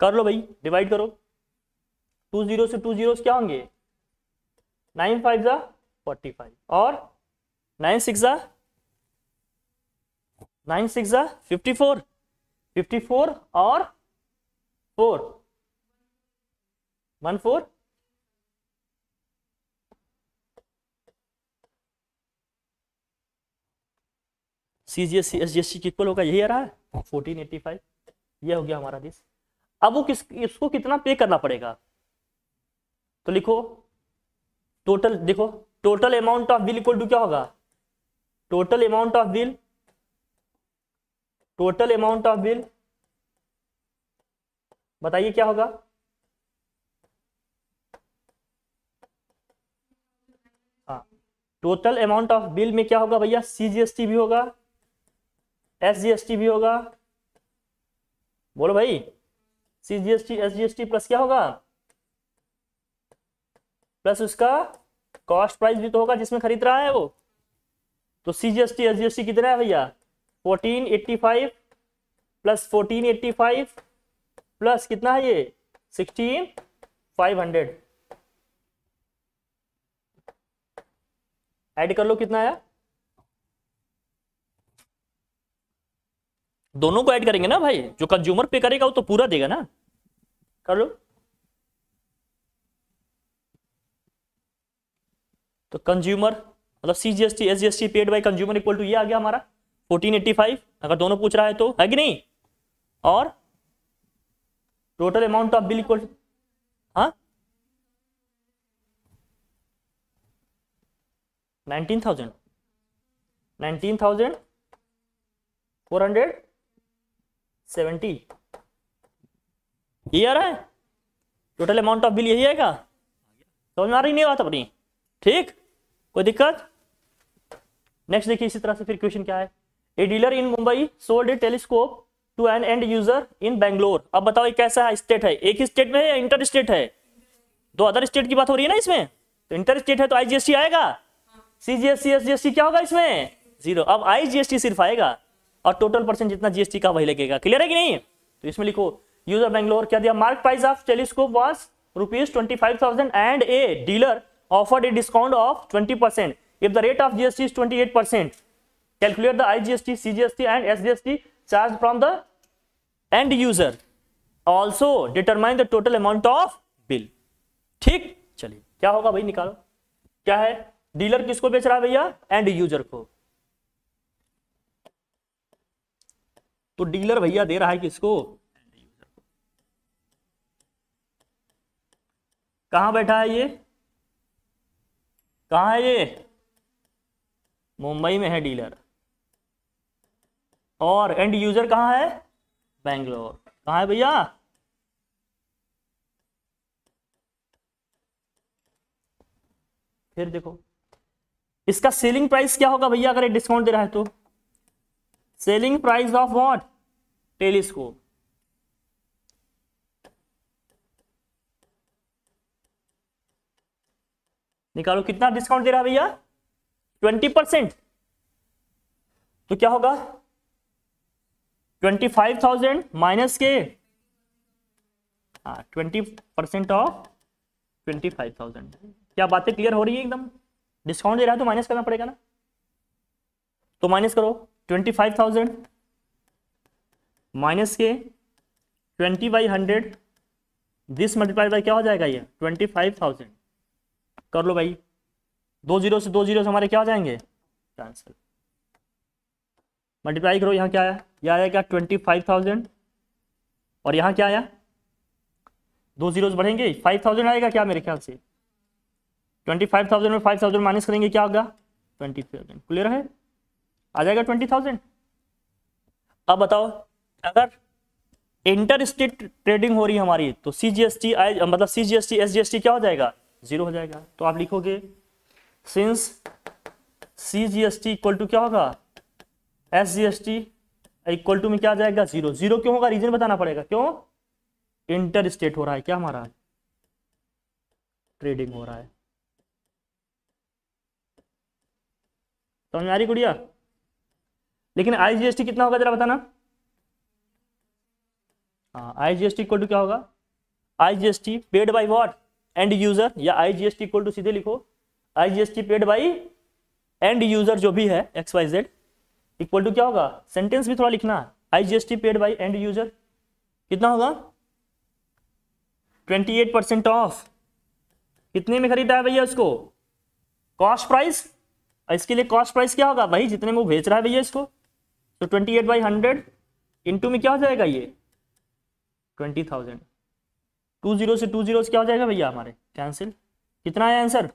कर लो भाई डिवाइड करो, 2 0 से 2 0 क्या होंगे 9 5 जा 45 और 9 6 जा 54 54 और 4 14 CGST SGST की इक्वल होगा, यही आ रहा है 1485, ये हो गया हमारा दिस। अब वो इसको कितना पे करना पड़ेगा, तो लिखो टोटल, देखो total amount of bill equal to क्या होगा, total amount of bill, total amount of bill बताइए क्या होगा, हाँ टोटल अमाउंट ऑफ बिल में क्या होगा भैया, CGST भी होगा, SGST भी होगा, बोलो भाई, CGST SGST प्लस क्या होगा, प्लस उसका कॉस्ट प्राइस भी तो होगा जिसमें खरीद रहा है वो। तो CGST SGST कितना है भैया, 1485 प्लस 1485 प्लस कितना है ये 16500, ऐड कर लो कितना आया, दोनों को ऐड करेंगे ना भाई, जो कंज्यूमर पे करेगा वो तो पूरा देगा ना, कर लो। तो कंज्यूमर मतलब CGST SGST paid by consumer equal to ये आ गया हमारा 1485, अगर दोनों पूछ रहा है तो, है कि नहीं, और total amount of bill equal, हाँ 19,470, ये आ रहा है टोटल अमाउंट ऑफ बिल, यही आएगा, समझ में आ रही नहीं बात अपनी, ठीक, कोई दिक्कत। नेक्स्ट देखिए इसी तरह से फिर क्वेश्चन क्या है, a dealer in Mumbai sold a telescope to an end user in Bangalore. अब बताओ ये कैसा स्टेट है, एक ही स्टेट में है या इंटर स्टेट है, दो अदर स्टेट की बात हो रही है ना इसमें, तो इंटर स्टेट है तो IGST आएगा, CGST SGST क्या होगा इसमें 0, अब IGST सिर्फ आएगा और टोटल परसेंट जितना GST का वही लगेगा, क्लियर है कि नहीं। तो इसमें लिखो यूजर बैंगलोर क्या दिया, mark price of telescope was ₹25,000 and a dealer offered a discount of 20%. If the rate of GST is 28%, calculate the IGST, CGST and SGST charged from the end user. Also determine the total amount of bill. ठीक, चलिए क्या होगा भाई निकालो, क्या है, dealer किसको बेच रहा है भैया, एंड यूजर को, तो डीलर भैया दे रहा है किसको, कहां बैठा है ये, कहाँ है ये, मुंबई में है डीलर, और एंड यूजर कहाँ है, बैंगलोर, कहाँ है भैया, फिर देखो इसका सेलिंग प्राइस क्या होगा भैया, अगर ये डिस्काउंट दे रहा है तो, selling price of what, telescope, निकालो कितना डिस्काउंट दे रहा है भैया 20%, तो क्या होगा 25,000 माइनस के 20% ऑफ 25,000, क्या बातें क्लियर हो रही है एकदम, डिस्काउंट दे रहा है तो माइनस करना पड़ेगा ना, तो माइनस करो 25,000 माइनस के 20/100, दिस मल्टीप्लाई बाय क्या हो जाएगा ये 25,000, कर लो भाई, 2 जीरो से 2 जीरो से हमारे क्या हो जाएंगे कैंसिल, मल्टीप्लाई करो, यहाँ क्या आया, यह आएगा 25,000 और यहाँ क्या आया, 2 जीरो बढ़ेंगे 5,000 आएगा क्या, मेरे ख्याल से 25,000 में 5,000 माइनस करेंगे क्या होगा 20,000, क्लियर है, आ जाएगा 20,000। अब बताओ अगर इंटर स्टेट ट्रेडिंग हो रही है हमारी, तो CGST मतलब CGST SGST क्या हो जाएगा 0 हो जाएगा, तो आप लिखोगे सिंस CGST इक्वल टू क्या होगा SGST इक्वल टू में क्या आ जाएगा 0, 0 क्यों होगा, रीजन बताना पड़ेगा, क्यों, इंटर स्टेट हो रहा है क्या हमारा, ट्रेडिंग हो रहा है, समझ में आ रही गुड़िया। लेकिन IGST कितना होगा जरा बताना, हाँ IGST इक्वल टू क्या होगा, IGST paid by what, and user, या IGST इक्वल टू सीधे लिखो IGST paid by and user जो भी है XYZ इक्वल टू क्या होगा, सेंटेंस भी थोड़ा लिखना, IGST paid by and user कितना होगा 28% ऑफ। कितने में खरीदा है भैया उसको? Cost price. इसके लिए कॉस्ट प्राइस क्या होगा भाई? जितने में वो बेच रहा है भैया इसको। तो 28/100 इंटू में क्या हो जाएगा ये? 20,000। 20 से 20 क्या हो जाएगा भैया हमारे? कैंसिल। कितना है आंसर?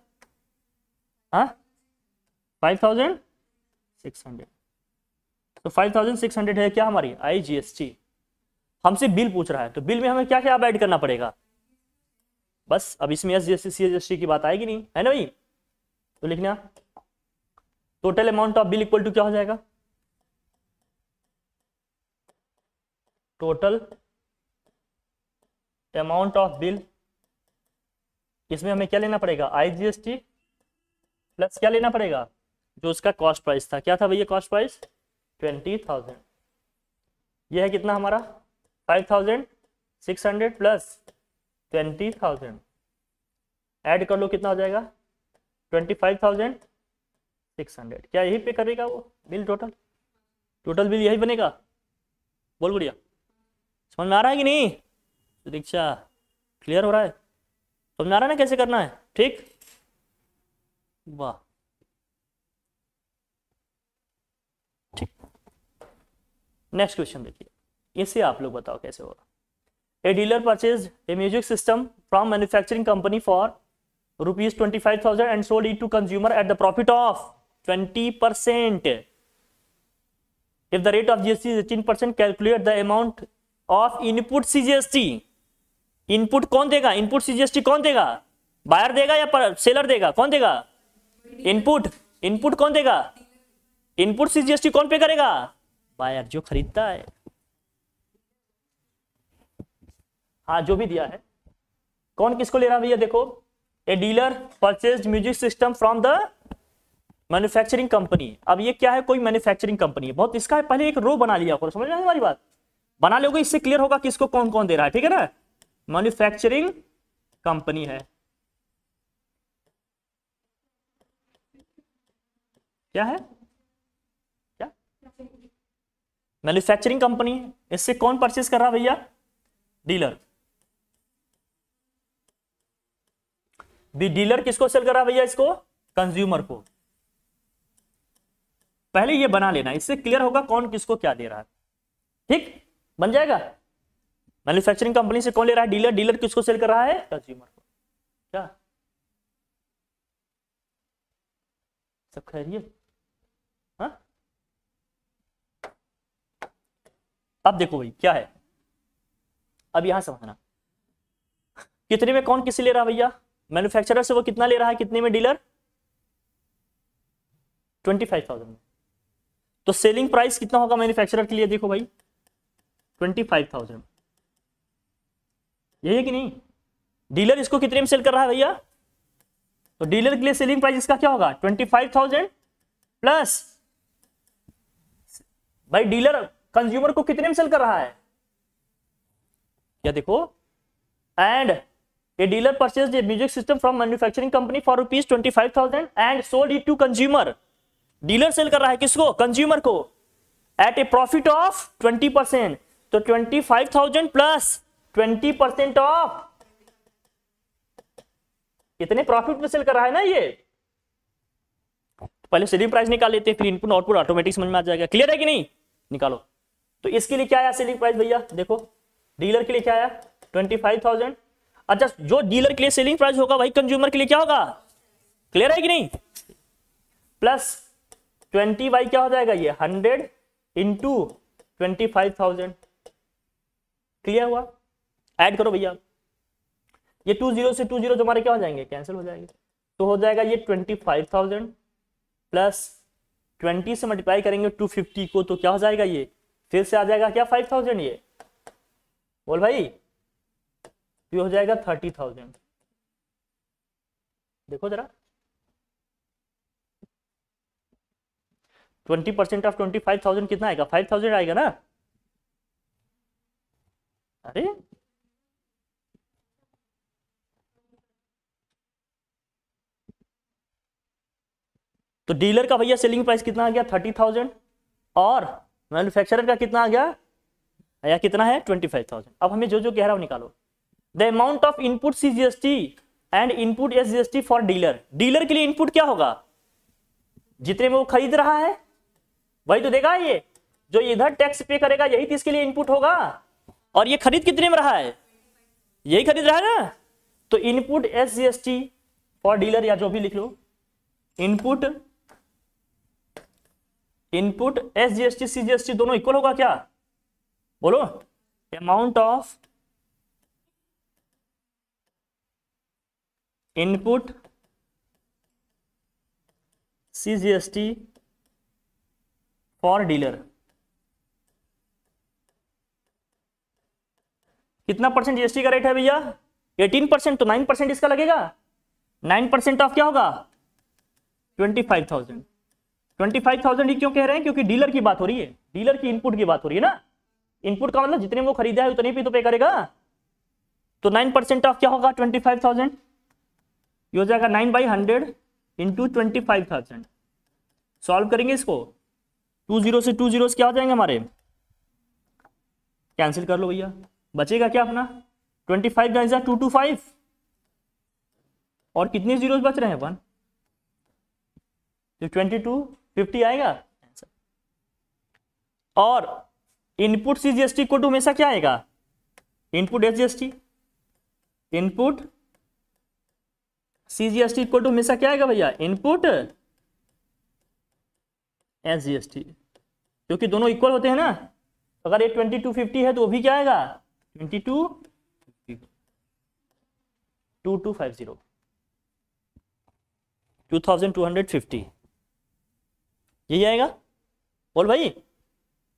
हाँ 5,600। तो 5,600 है क्या हमारी IGST। हमसे बिल पूछ रहा है तो बिल में हमें क्या क्या ऐड करना पड़ेगा? बस अब इसमें SGST CGST की बात आएगी नहीं, है ना भाई? तो लिखना total amount of bill equal to क्या हो जाएगा? टोटल अमाउंट ऑफ बिल, इसमें हमें क्या लेना पड़ेगा? IGST प्लस क्या लेना पड़ेगा? जो उसका कॉस्ट प्राइस था। क्या था भैया कॉस्ट प्राइस? 20,000। यह है कितना हमारा? 5,600 प्लस 20,000 ऐड कर लो, कितना हो जाएगा? 25,600। क्या यही पे करेगा वो बिल? टोटल बिल यही बनेगा? बोल गुड़िया, समझ में आ रहा है कि नहीं? दीक्षा क्लियर हो रहा है? समझ में आ रहा है ना कैसे करना है? ठीक, वाह ठीक। नेक्स्ट क्वेश्चन देखिए, इसे आप लोग बताओ कैसे होगा। A dealer purchase a music system from manufacturing company for ₹25,000 and sold it to consumer at the profit of 20%. If the rate of GST is 18%, calculate the amount of input CGST. Input कौन देगा? Input CGST कौन देगा? Buyer देगा या seller देगा? कौन देगा? Input कौन देगा? इनपुट CGST कौन पे करेगा? बायर, जो खरीदता है। हाँ जो भी दिया है। कौन किसको ले रहा है भैया? देखो, a dealer purchase music system from the manufacturing company. अब ये क्या है? कोई मैन्युफैक्चरिंग कंपनी है। बहुत इसका पहले एक रो बना लिया करो, समझ में हमारी बात? बना लोगे, इससे क्लियर होगा किसको कौन कौन दे रहा है। ठीक है ना? मैन्युफैक्चरिंग कंपनी है। क्या है? क्या मैन्युफैक्चरिंग कंपनी? इससे कौन परचेज कर रहा है भैया? डीलर। डीलर किसको सेल कर रहा है भैया? इसको कंज्यूमर को। पहले ये बना लेना, इससे क्लियर होगा कौन किसको क्या दे रहा है। ठीक, बन जाएगा। मैन्युफैक्चरिंग कंपनी से कौन ले रहा है? डीलर। डीलर किसको सेल कर रहा है? कंज्यूमर को। क्या सब खैरियत? हाँ, अब देखो भाई क्या है, अब यहां समझना कितने में कौन किसे ले रहा है भैया? मैन्युफैक्चरर से वो कितना ले रहा है? कितने में? डीलर 25,000 में। तो सेलिंग प्राइस कितना होगा मैन्युफैक्चरर के लिए? देखो भाई 25,000, यही है कि नहीं? डीलर इसको कितने में सेल कर रहा है भैया? तो डीलर के लिए सेलिंग प्राइस इसका क्या होगा? 25,000 प्लस भाई डीलर कंज्यूमर को कितने में सेल कर रहा है? क्या देखो, and a dealer purchased a music system from manufacturing company for ₹25,000 and sold it to consumer. Dealer sell कर रहा है किसको? कंज्यूमर को, एट ए प्रॉफिट ऑफ 20%। तो 25,000 प्लस 20% ऑफ, कितने प्रॉफिट में सेल कर रहा है ना ये? तो पहले सेलिंग प्राइस निकाल लेते हैं, फिर इनपुट आउटपुट ऑटोमेटिक समझ में आ जाएगा। क्लियर है कि नहीं? निकालो। तो इसके लिए क्या आया सेलिंग प्राइस भैया? देखो डीलर के लिए क्या आया? 25,000। अच्छा, जो डीलर के लिए सेलिंग प्राइस होगा भाई कंज्यूमर के लिए क्या होगा? क्लियर है कि नहीं? प्लस 20 बाई क्या हो जाएगा ये? 100 इंटू 25,000। क्लियर हुआ? ऐड करो भैया, ये 20 से 20 जो हमारे क्या हो जाएंगे? कैंसिल हो जाएंगे। तो हो जाएगा ये 25,000 प्लस 20 से मल्टीप्लाई करेंगे 250 को, तो क्या हो जाएगा ये? फिर से आ जाएगा क्या? 5,000। ये बोल भाई, ये हो जाएगा 30,000। देखो जरा, 20% ऑफ 25,000 कितना आएगा? 5,000 आएगा ना? अरे तो डीलर का भैया सेलिंग प्राइस कितना आ गया? 30,000 और मैन्युफैक्चरर का कितना आ गया? या कितना है? 25,000। अब हमें जो जो कह रहा है वो निकालो। The amount of input CGST and input SGST for dealer. Dealer के लिए इनपुट क्या होगा, जितने में वो खरीद रहा है वही तो देगा, ये जो इधर टैक्स पे करेगा यही तो इसके लिए इनपुट होगा, और ये खरीद कितने में रहा है, यही खरीद रहा है ना। तो इनपुट एसजीएसटी फॉर डीलर, या जो भी लिख लो, इनपुट एसजीएसटी सीजीएसटी दोनों इक्वल होगा क्या, बोलो। Amount of input CGST for dealer, कितना परसेंट जीएसटी का रेट है भैया, 18%, तो 9% इसका लगेगा। 9% ऑफ क्या होगा, 25,000। 25,000 ही क्यों कह रहे हैं, क्योंकि डीलर की बात हो रही है, डीलर की इनपुट की बात हो रही है ना। इनपुट का मतलब जितने वो खरीदा है उतने पे तो पे करेगा। तो 9% ऑफ क्या होगा, 25,000। ये हो जाएगा 9/100 इंटू 25,000। सॉल्व करेंगे इसको, 2 0 से 2 0 क्या हो जाएंगे हमारे, कैंसिल कर लो भैया, बचेगा क्या अपना 25 का 225, और कितने जीरोस बच रहे हैं अपन, तो 2250 आएगा आंसर। और इनपुट सीजीएसटी को टू हमेशा क्या आएगा, input SGST, input CGST equal to हमेशा क्या आएगा भैया, इनपुट एसजीएसटी, क्योंकि दोनों इक्वल होते हैं ना। अगर ये 2250 है तो वो भी क्या आएगा 2250, 2250, यही आएगा। बोल भाई,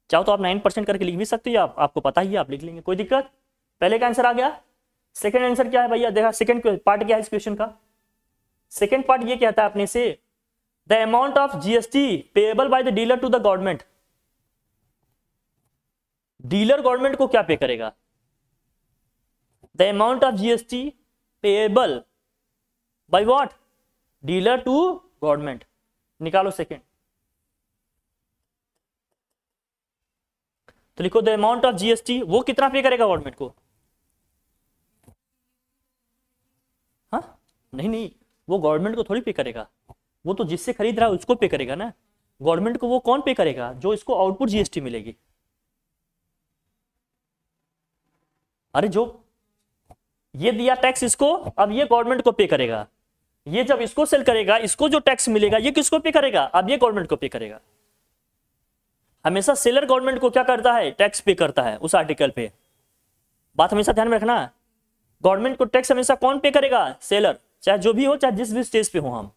चाहो तो आप 9% करके लिख भी सकते हो, आपको पता ही है, आप लिख लेंगे, कोई दिक्कत। पहले का आंसर आ गया। सेकंड आंसर क्या है भैया, देखा सेकंड पार्ट क्या है इस क्वेश्चन का। सेकंड पार्ट ये कहता है अपने से, the amount of GST payable by the dealer to the government. Dealer government को क्या पे करेगा, the amount of GST payable by what, dealer to government. निकालो सेकंड, तो लिखो द अमाउंट ऑफ जीएसटी, वो कितना पे करेगा गवर्नमेंट को, हाँ नहीं, वो गवर्नमेंट को थोड़ी पे करेगा, वो तो जिससे खरीद रहा है उसको पे करेगा ना। गवर्नमेंट को वो कौन पे करेगा, जो इसको आउटपुट जीएसटी मिलेगी। अरे जो ये दिया टैक्स इसको, अब ये गवर्नमेंट को पे करेगा। ये जब इसको सेल करेगा, इसको जो टैक्स मिलेगा ये किसको पे करेगा, अब ये गवर्नमेंट को पे करेगा। हमेशा सेलर गवर्नमेंट को क्या करता है, टैक्स पे करता है उस आर्टिकल पे। बात हमेशा ध्यान में रखना, गवर्नमेंट को टैक्स हमेशा कौन पे करेगा, सेलर, चाहे जो भी हो, चाहे जिस भी स्टेज पे हो हम,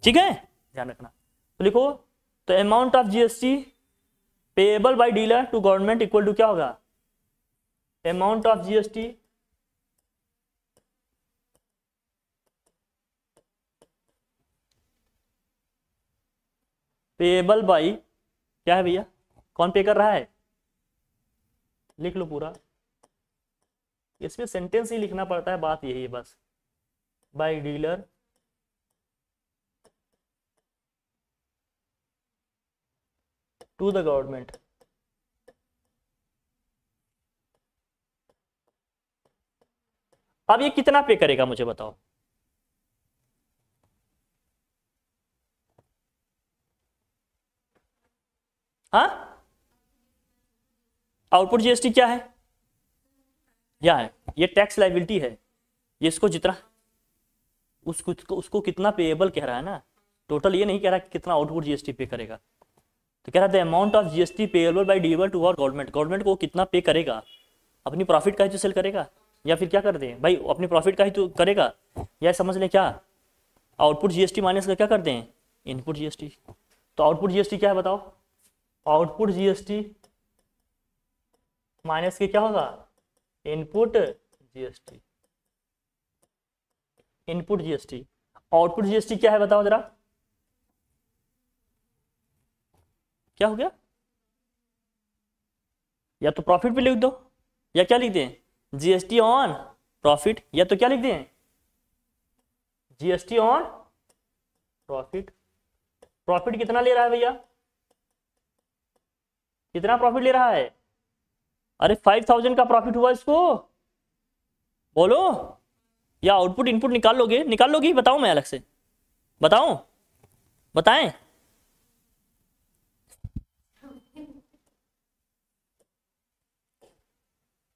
ठीक है, ध्यान रखना। तो लिखो, तो amount of GST payable by dealer to government equal to क्या होगा, amount of GST payable by, क्या है भैया, कौन पे कर रहा है, लिख लो पूरा, इसमें सेंटेंस ही लिखना पड़ता है, बात यही है बस, by dealer to the government. अब ये कितना पे करेगा मुझे बताओ, हाँ, आउटपुट जीएसटी क्या है, क्या है, ये टैक्स लायबिलिटी है, ये इसको जितना उसको कितना पेएबल कह रहा है ना, टोटल ये नहीं कह रहा कि कितना आउटपुट जीएसटी पे करेगा। तो कह रहा है the amount of GST payable by dealer to our government, government को कितना पे करेगा, अपनी प्रॉफिट का ही तो सेल करेगा, या फिर क्या कर दें भाई, अपनी प्रॉफिट का ही तो करेगा, या समझ लें क्या, आउटपुट जीएसटी माइनस का क्या कर दें, इनपुट जीएसटी। तो आउटपुट जीएसटी क्या है बताओ, आउटपुट जीएसटी माइनस के क्या होगा, input GST, input GST. Output GST क्या है बताओ जरा, क्या हो गया, या तो प्रॉफिट पे लिख दो, या क्या लिख दें, जीएसटी ऑन प्रॉफिट, या तो क्या लिख दें, जीएसटी ऑन प्रॉफिट। प्रॉफिट कितना ले रहा है भैया, कितना प्रॉफिट ले रहा है, अरे 5,000 का प्रॉफिट हुआ इसको, बोलो, या आउटपुट इनपुट निकाल लोगी, बताओ, मैं अलग से बताऊं, बताएं?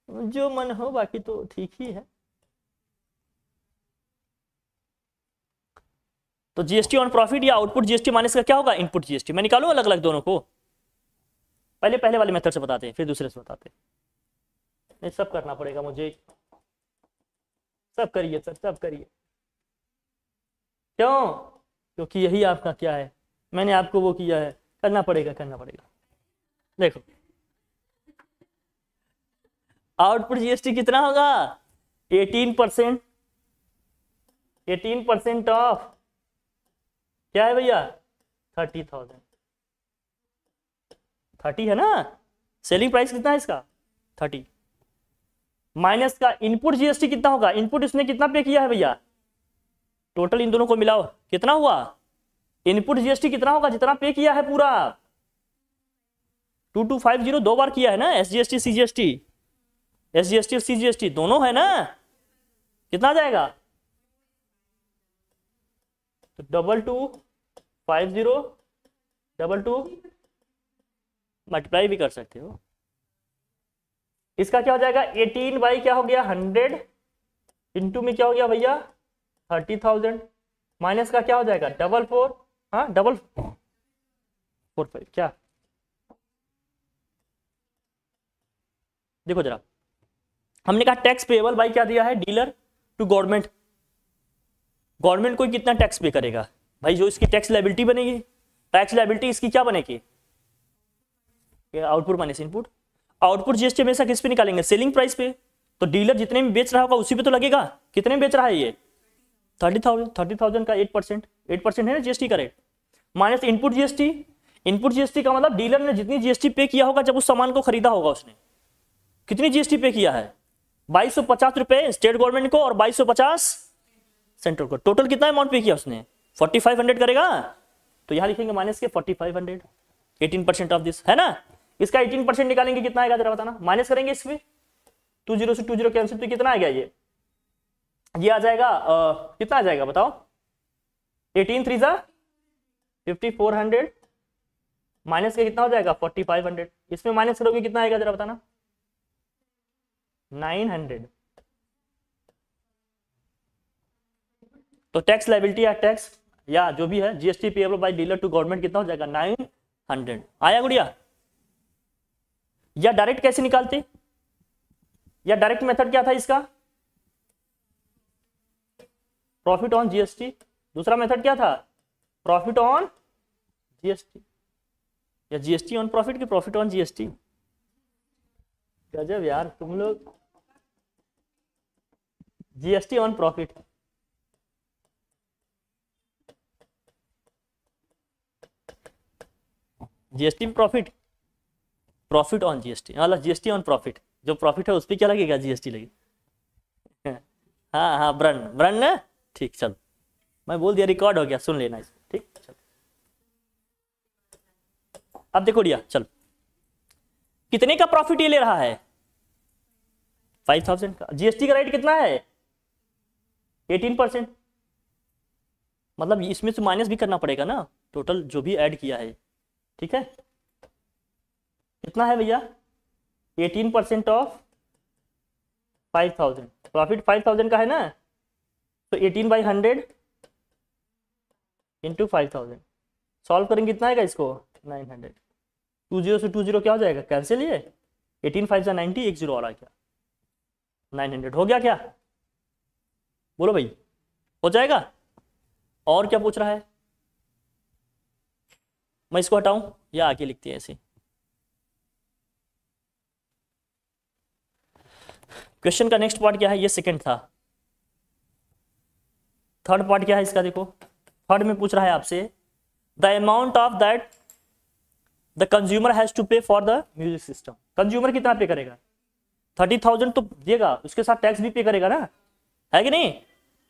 जो मन हो, बाकी तो ठीक ही है। तो जीएसटी ऑन प्रॉफिट या आउटपुट जीएसटी माइनस का क्या होगा? Input GST. मैं निकालूं अलग अलग दोनों को? पहले वाले मेथड से बताते हैं, फिर दूसरे से बताते हैं। नहीं, सब करना पड़ेगा मुझे, सब करिए सर, सब करिए। क्यों? क्योंकि यही आपका क्या है, मैंने आपको वो किया है, करना पड़ेगा। देखो, आउटपुट जीएसटी कितना होगा? 18%। 18% ऑफ क्या है भैया? 30,000। 30 है ना? सेलिंग प्राइस कितना है इसका? 30। माइनस का इनपुट जीएसटी कितना होगा? इनपुट इसने कितना पे किया है भैया? टोटल इन दोनों को मिलाओ कितना हुआ? इनपुट जीएसटी कितना होगा? जितना पे किया है पूरा। 2250 दो बार किया है ना, एसजीएसटी सीजीएसटी, एसजीएसटी और सीजीएसटी दोनों है ना, कितना जाएगा? तो 2250 22 मल्टीप्लाई भी कर सकते हो। इसका क्या हो जाएगा? 18 बाई क्या हो गया? 100 इंटू में क्या हो गया भैया? 30,000। माइनस का क्या हो जाएगा? 44, हाँ 445 क्या? देखो जरा, हमने कहा टैक्स पेएबल बाई क्या दिया है? Dealer to government. गवर्नमेंट को कितना टैक्स पे करेगा भाई? जो इसकी टैक्स लायबिलिटी बनेगी, टैक्स लायबिलिटी इसकी क्या बनेगी? Output minus input. Output GST हमेशा किस पे निकालेंगे? सेलिंग प्राइस पे। तो डीलर जितने में बेच रहा होगा उसी पे तो लगेगा। कितने में बेच रहा है ये? 30,000 का 8%, 8% है ना जीएसटी का rate. Minus input GST. Input GST का मतलब डीलर ने जितनी जीएसटी पे किया होगा जब उस सामान को खरीदा होगा उसने, कितनी जीएसटी पे किया है? 2250 रुपए स्टेट गवर्नमेंट को और 2250 सेंट्रल को। टोटल कितना अमाउंट पे किया उसने? 4500 करेगा। तो यहां लिखेंगे माइनस के 4500, 18% ऑफ दिस, है ना? इसका 18% निकालेंगे, कितना आएगा जरा बताना? माइनस करेंगे इसमें, 20 से 20 कैंसिल, तो कितना आ गया ये आ जाएगा कितना आ जाएगा बताओ? 18 3 जा 5400 माइनस के कितना हो जाएगा? 4500। इसमें माइनस करोगे कितना आएगा जरा बताना? 900। तो टैक्स लायबिलिटी या टैक्स या जो भी है GST payable by dealer to government कितना हो जाएगा? 900। आया गुड़िया? या डायरेक्ट कैसे निकालते? या डायरेक्ट मेथड क्या था इसका? Profit on GST. दूसरा मेथड क्या था? प्रॉफिट ऑन जीएसटी, या जीएसटी ऑन प्रॉफिट की प्रॉफिट ऑन जीएसटी। गजब यार तुम लोग। GST on profit, GST profit, profit on GST, मतलब जीएसटी ऑन प्रॉफिट। जो प्रॉफिट है उस पर क्या लगेगा? जीएसटी लगेगा। हाँ ब्रन ना, ठीक। चल मैं बोल दिया, रिकॉर्ड हो गया, सुन लेना इसको, ठीक। चल अब देखो डिया, चल कितने का प्रॉफिट ये ले रहा है? 5000 का। जीएसटी का रेट कितना है? 18%। मतलब इसमें से माइनस भी करना पड़ेगा ना, टोटल जो भी ऐड किया है, ठीक है? कितना है भैया? 18% ऑफ 5000। प्रॉफिट 5000 का है ना, तो 18/100 इंटू 5000। सॉल्व करेंगे कितना आएगा इसको? 900। 20 से 20 क्या हो जाएगा? कैंसिल। ये 18 5 90, एक जीरो और आ गया, 900 हो गया क्या? बोलो भाई, हो जाएगा? और क्या पूछ रहा है? मैं इसको हटाऊं या आगे लिखते हैं ऐसे? क्वेश्चन का नेक्स्ट पार्ट क्या है? ये सेकंड था। थर्ड पार्ट क्या है इसका? देखो, थर्ड में पूछ रहा है आपसे the amount of that the consumer has to pay for the music system. Consumer कितना पे करेगा? 30,000 तो देगा, उसके साथ टैक्स भी पे करेगा ना, है कि नहीं?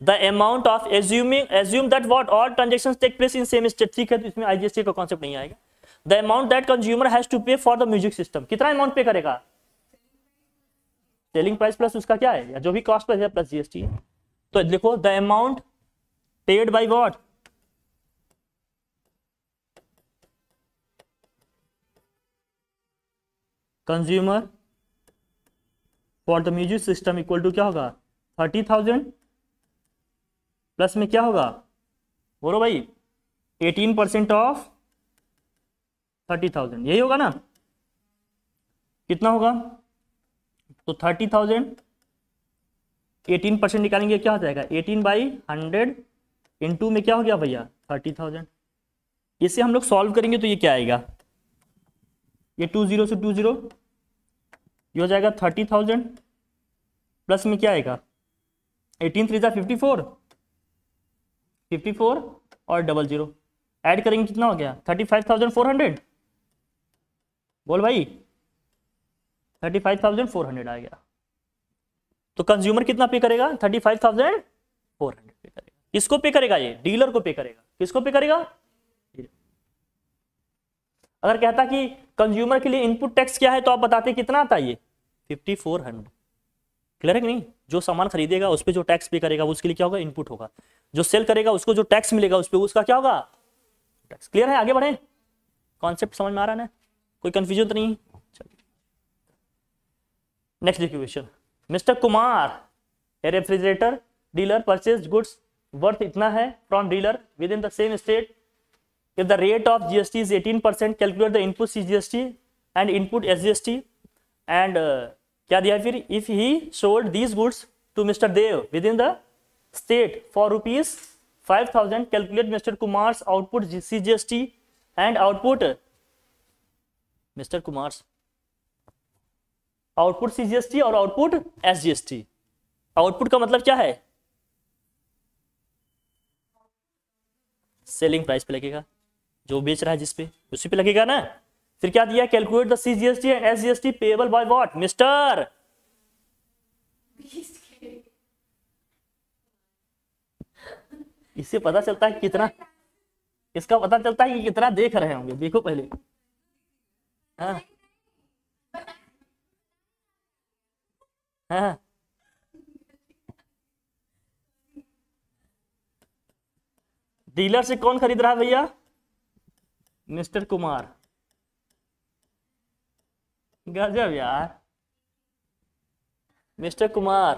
The amount of assume that what all transactions take place in same state. ठीक है, तो इसमें आईजीएसटी का कॉन्सेप्ट नहीं आएगा। The amount that consumer has to pay for the music system, कितना अमाउंट पे करेगा? सेलिंग प्राइस प्लस उसका क्या है, या जो भी कॉस्ट प्राइस है प्लस जीएसटी। तो देखो the amount paid by what, consumer for the music system equal to क्या होगा 30,000 प्लस में क्या होगा, बोलो भाई 18% ऑफ 30,000, यही होगा ना, कितना होगा, तो 30,000 18% निकालेंगे क्या हो जाएगा 18/100 इंटू में क्या हो गया भैया 30,000। इसे हम लोग सॉल्व करेंगे तो ये क्या आएगा, ये 20 से 20 ये हो जाएगा 30,000 प्लस में क्या आएगा 18 3 जा 54 और 00 ऐड करेंगे कितना हो गया 35,400, बोल भाई 35,400 आ गया। तो कंज्यूमर कितना पे करेगा 35,400 पे करेगा। किसको पे करेगा, ये डीलर को पे करेगा। किसको पे करेगा, अगर कहता कि कंज्यूमर के लिए इनपुट टैक्स क्या है तो आप बताते कितना आता है ये 5,400। क्लियर है कि नहीं, जो सामान खरीदेगा उस पर जो टैक्स पे करेगा उसके लिए क्या होगा इनपुट होगा, जो सेल करेगा उसको जो टैक्स मिलेगा उस पर उसका क्या होगा टैक्स। क्लियर है, आगे बढ़े, कॉन्सेप्ट समझ में आ रहा है ना, कोई कंफ्यूजन तो नहीं। Next question, mister Kumar a refrigerator dealer purchase goods worth इतना है from dealer with in the same state if the rate of GST is 18%, calculate the input CGST and input SGST and क्या दिया है फिर, if he sold these goods to Mr. Dev within the state for ₹5,000, calculate Mr. Kumar's output CGST and output Mr. Kumar's output CGST और output SGST। Output का मतलब क्या है, selling price पे लगेगा, जो बेच रहा है जिस पे उसी पे लगेगा ना। फिर क्या दिया, calculate the CGST and SGST payable by what mister, इससे पता चलता है कितना, इसका पता चलता है कि कितना देख रहे होंगे। देखो पहले, हाँ हाँ डीलर से कौन खरीद रहा है भैया, मिस्टर कुमार। गजब यार, मिस्टर कुमार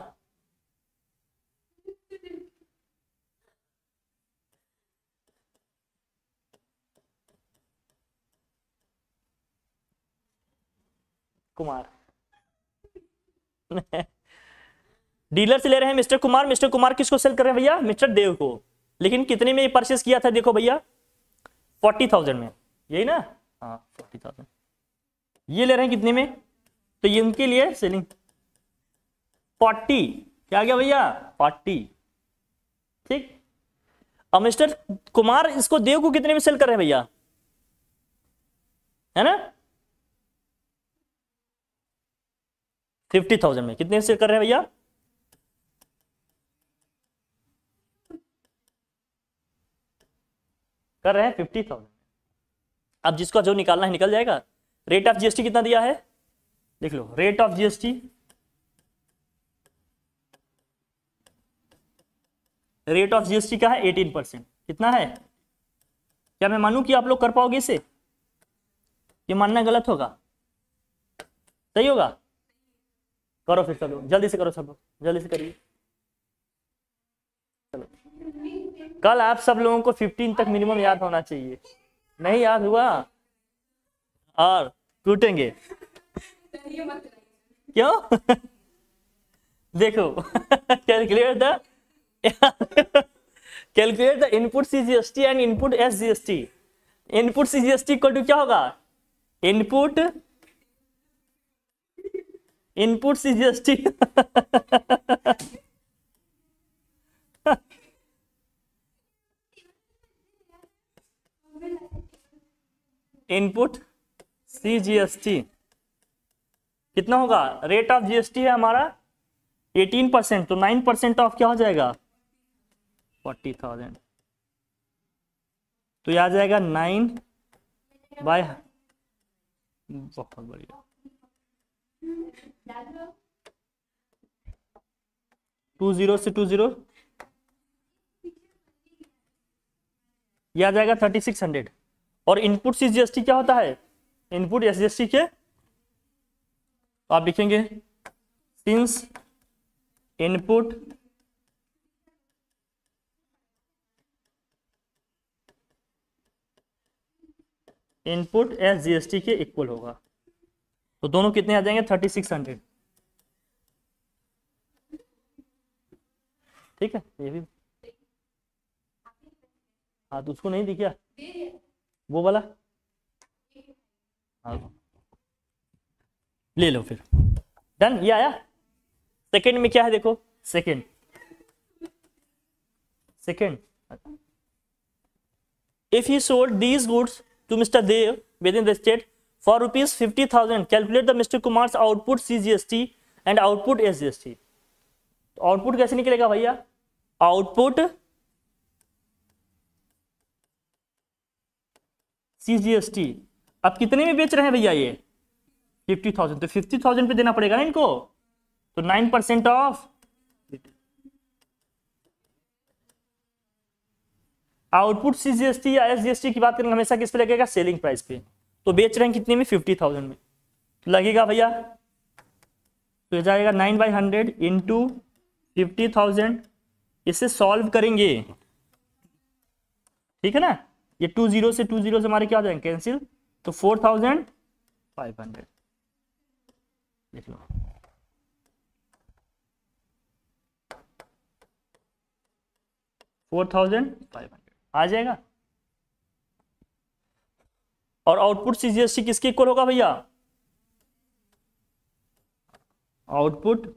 कुमार डीलर से ले रहे हैं मिस्टर कुमार। मिस्टर कुमार किसको सेल कर रहे हैं भैया, मिस्टर देव को। लेकिन कितने में परचेस किया था, देखो भैया 40,000 में, यही ना, हाँ 40,000। ये ले रहे हैं कितने में, तो ये उनके लिए सेलिंग 40, क्या गया भैया 40, ठीक। अब मिस्टर कुमार इसको देव को कितने में सेल कर रहे हैं भैया, है ना 50,000 में। कितने में सेल कर रहे हैं भैया, कर रहे हैं 50,000। अब जिसका जो निकालना है निकल जाएगा। रेट ऑफ जीएसटी कितना दिया है, देख लो, rate of GST, rate of GST का है 18%। कितना है, क्या मैं मानूं कि आप लोग कर पाओगे इसे, ये मानना गलत होगा, सही होगा, करो फिर सब लोग जल्दी से करो, सब लोग जल्दी से करिए। चलो कल आप सब लोगों को 15 तक मिनिमम याद होना चाहिए, नहीं याद हुआ और टूटेंगे। क्यों देखो calculate the input CGST and input SGST. Input CGST equal to क्या होगा, इनपुट सीजीएसटी इनपुट सीजीएसटी कितना होगा, रेट ऑफ जीएसटी है हमारा 18%, तो 9% ऑफ क्या हो जाएगा 40,000, तो यह आ जाएगा 9 बाय, बहुत बढ़िया। 20 से 20 ये आ जाएगा 3600। और इनपुट सीजीएसटी क्या होता है, इनपुट एसजीएसटी के, तो आप लिखेंगे सिंस इनपुट इनपुट एसजीएसटी के इक्वल होगा, तो दोनों कितने आ जाएंगे 3600। ठीक है, ये भी, हाँ तो उसको नहीं दिखा वो वाला, हाँ ले लो फिर, डन, ये आया। सेकंड में क्या है देखो, second if he sold these goods to mister Dev with in the state for ₹50,000 calculate the mister Kumar output CGST and output SGST. Output कैसे निकलेगा भैया, आउटपुट सीजीएसटी अब कितने में बेच रहे हैं भैया, ये 50,000, तो 50,000 पे देना पड़ेगा ना इनको, तो 9% ऑफ आउटपुट सीजीएसटी या एसजीएसटी की बात करेंगे हमेशा किस पे लगेगा, सेलिंग प्राइस पे। तो बेच रहे हैं कितने में, 50,000 में, तो लगेगा भैया, तो ये जाएगा 9/100 इंटू 50,000। इसे सॉल्व करेंगे, ठीक है ना, ये 20 से 20 से हमारे क्या हो जाएंगे कैंसिल, तो 4,500 लिख लो। $4,500 आ जाएगा। और आउटपुट सीजीएसटी किसके इक्वल होगा भैया, आउटपुट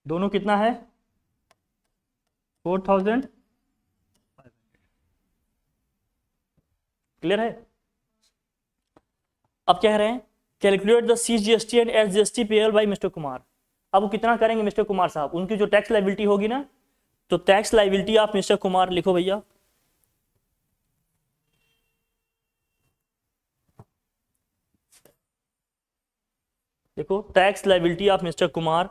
दोनों कितना है 4,500, क्लियर है। अब क्या कह रहे हैं, calculate the CGST and SGST payable by mister Kumar. अब वो कितना करेंगे मिस्टर कुमार साहब, उनकी जो टैक्स लायबिलिटी होगी ना, तो टैक्स लायबिलिटी आप मिस्टर कुमार लिखो भैया, देखो टैक्स लायबिलिटी आप मिस्टर कुमार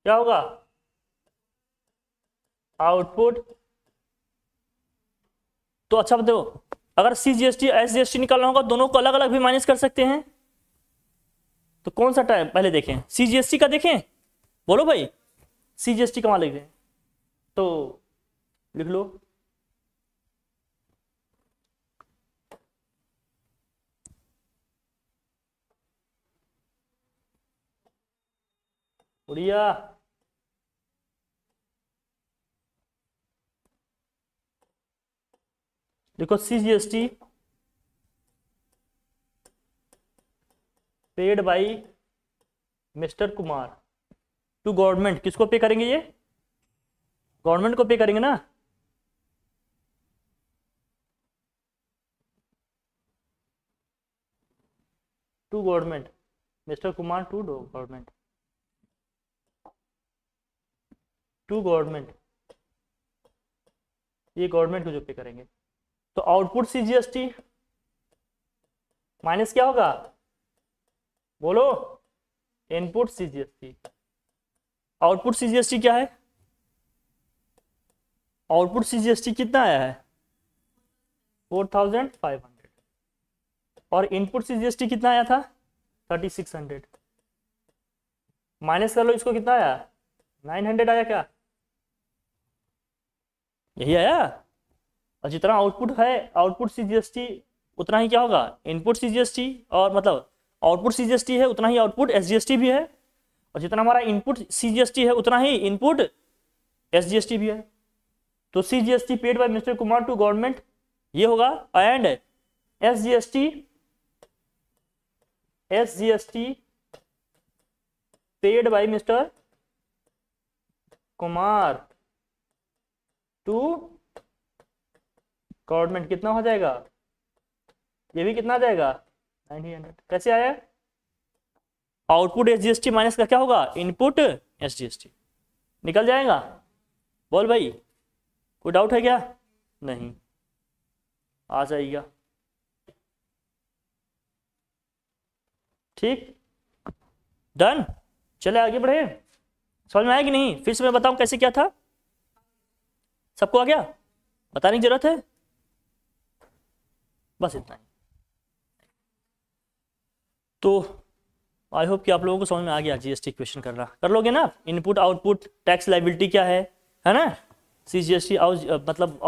क्या होगा, आउटपुट। तो अच्छा बताओ, अगर सीजीएसटी एसजीएसटी निकालना होगा दोनों को अलग अलग भी माइनस कर सकते हैं, तो कौन सा टाइम पहले देखें, सीजीएसटी का देखें, बोलो भाई सीजीएसटी कहाँ लिख रहे हैं, तो लिख लो उड़िया, देखो CGST paid by mister Kumar to government, किसको पे करेंगे ये, गवर्नमेंट को पे करेंगे ना, to government, mister Kumar to government, to government, ये गवर्नमेंट को जो पे करेंगे। तो आउटपुट सीजीएसटी माइनस क्या होगा, बोलो इनपुट सीजीएसटी। आउटपुट सीजीएसटी क्या है, आउटपुट सीजीएसटी कितना आया है 4,500, और इनपुट सीजीएसटी कितना आया था 3,600, माइनस कर लो इसको, कितना आया 900 आया क्या, यही आया। और जितना आउटपुट है आउटपुट सीजीएसटी उतना ही क्या होगा इनपुट सीजीएसटी, और मतलब आउटपुट सीजीएसटी है उतना ही आउटपुट एसजीएसटी भी है, और जितना हमारा इनपुट सीजीएसटी है उतना ही इनपुट एसजीएसटी भी है। तो CGST paid by mister Kumar to government ये होगा, and SGST paid by mister Kumar to government कितना हो जाएगा, ये भी कितना आ जाएगा 900। कैसे आया, आउटपुट एसजीएसटी माइनस का क्या होगा इनपुट एसजीएसटी, निकल जाएगा। बोल भाई कोई डाउट है क्या, नहीं आ जाएगा। ठीक, डन। चले आगे बढ़े, समझ में आया कि नहीं, फिर से मैं बताऊं कैसे क्या था, सबको आ गया, बताने की जरूरत है, बस इतना ही। तो आई होप कि आप लोगों को समझ में आ गया, जीएसटी क्वेश्चन करना कर लोगे ना। इनपुट आउटपुट टैक्स लाइबिलिटी क्या है ना, सीजीएसटी मतलब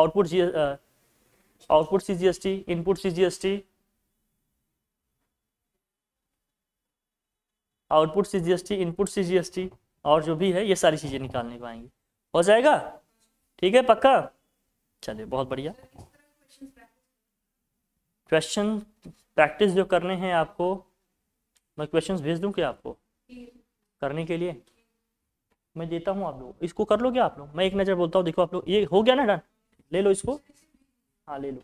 output CGST, input CGST, output CGST, input CGST, और जो भी है ये सारी चीजें निकालने पाएंगे, हो जाएगा। ठीक है पक्का, चलिए बहुत बढ़िया। क्वेश्चन प्रैक्टिस जो करने हैं आपको, मैं क्वेश्चंस भेज दूं क्या आपको करने के लिए, मैं देता हूं आप लोग, इसको कर लोगे आप लोग, मैं एक नज़र बोलता हूं, देखो आप लोग, ये हो गया ना डन, ले लो इसको, हाँ ले लो।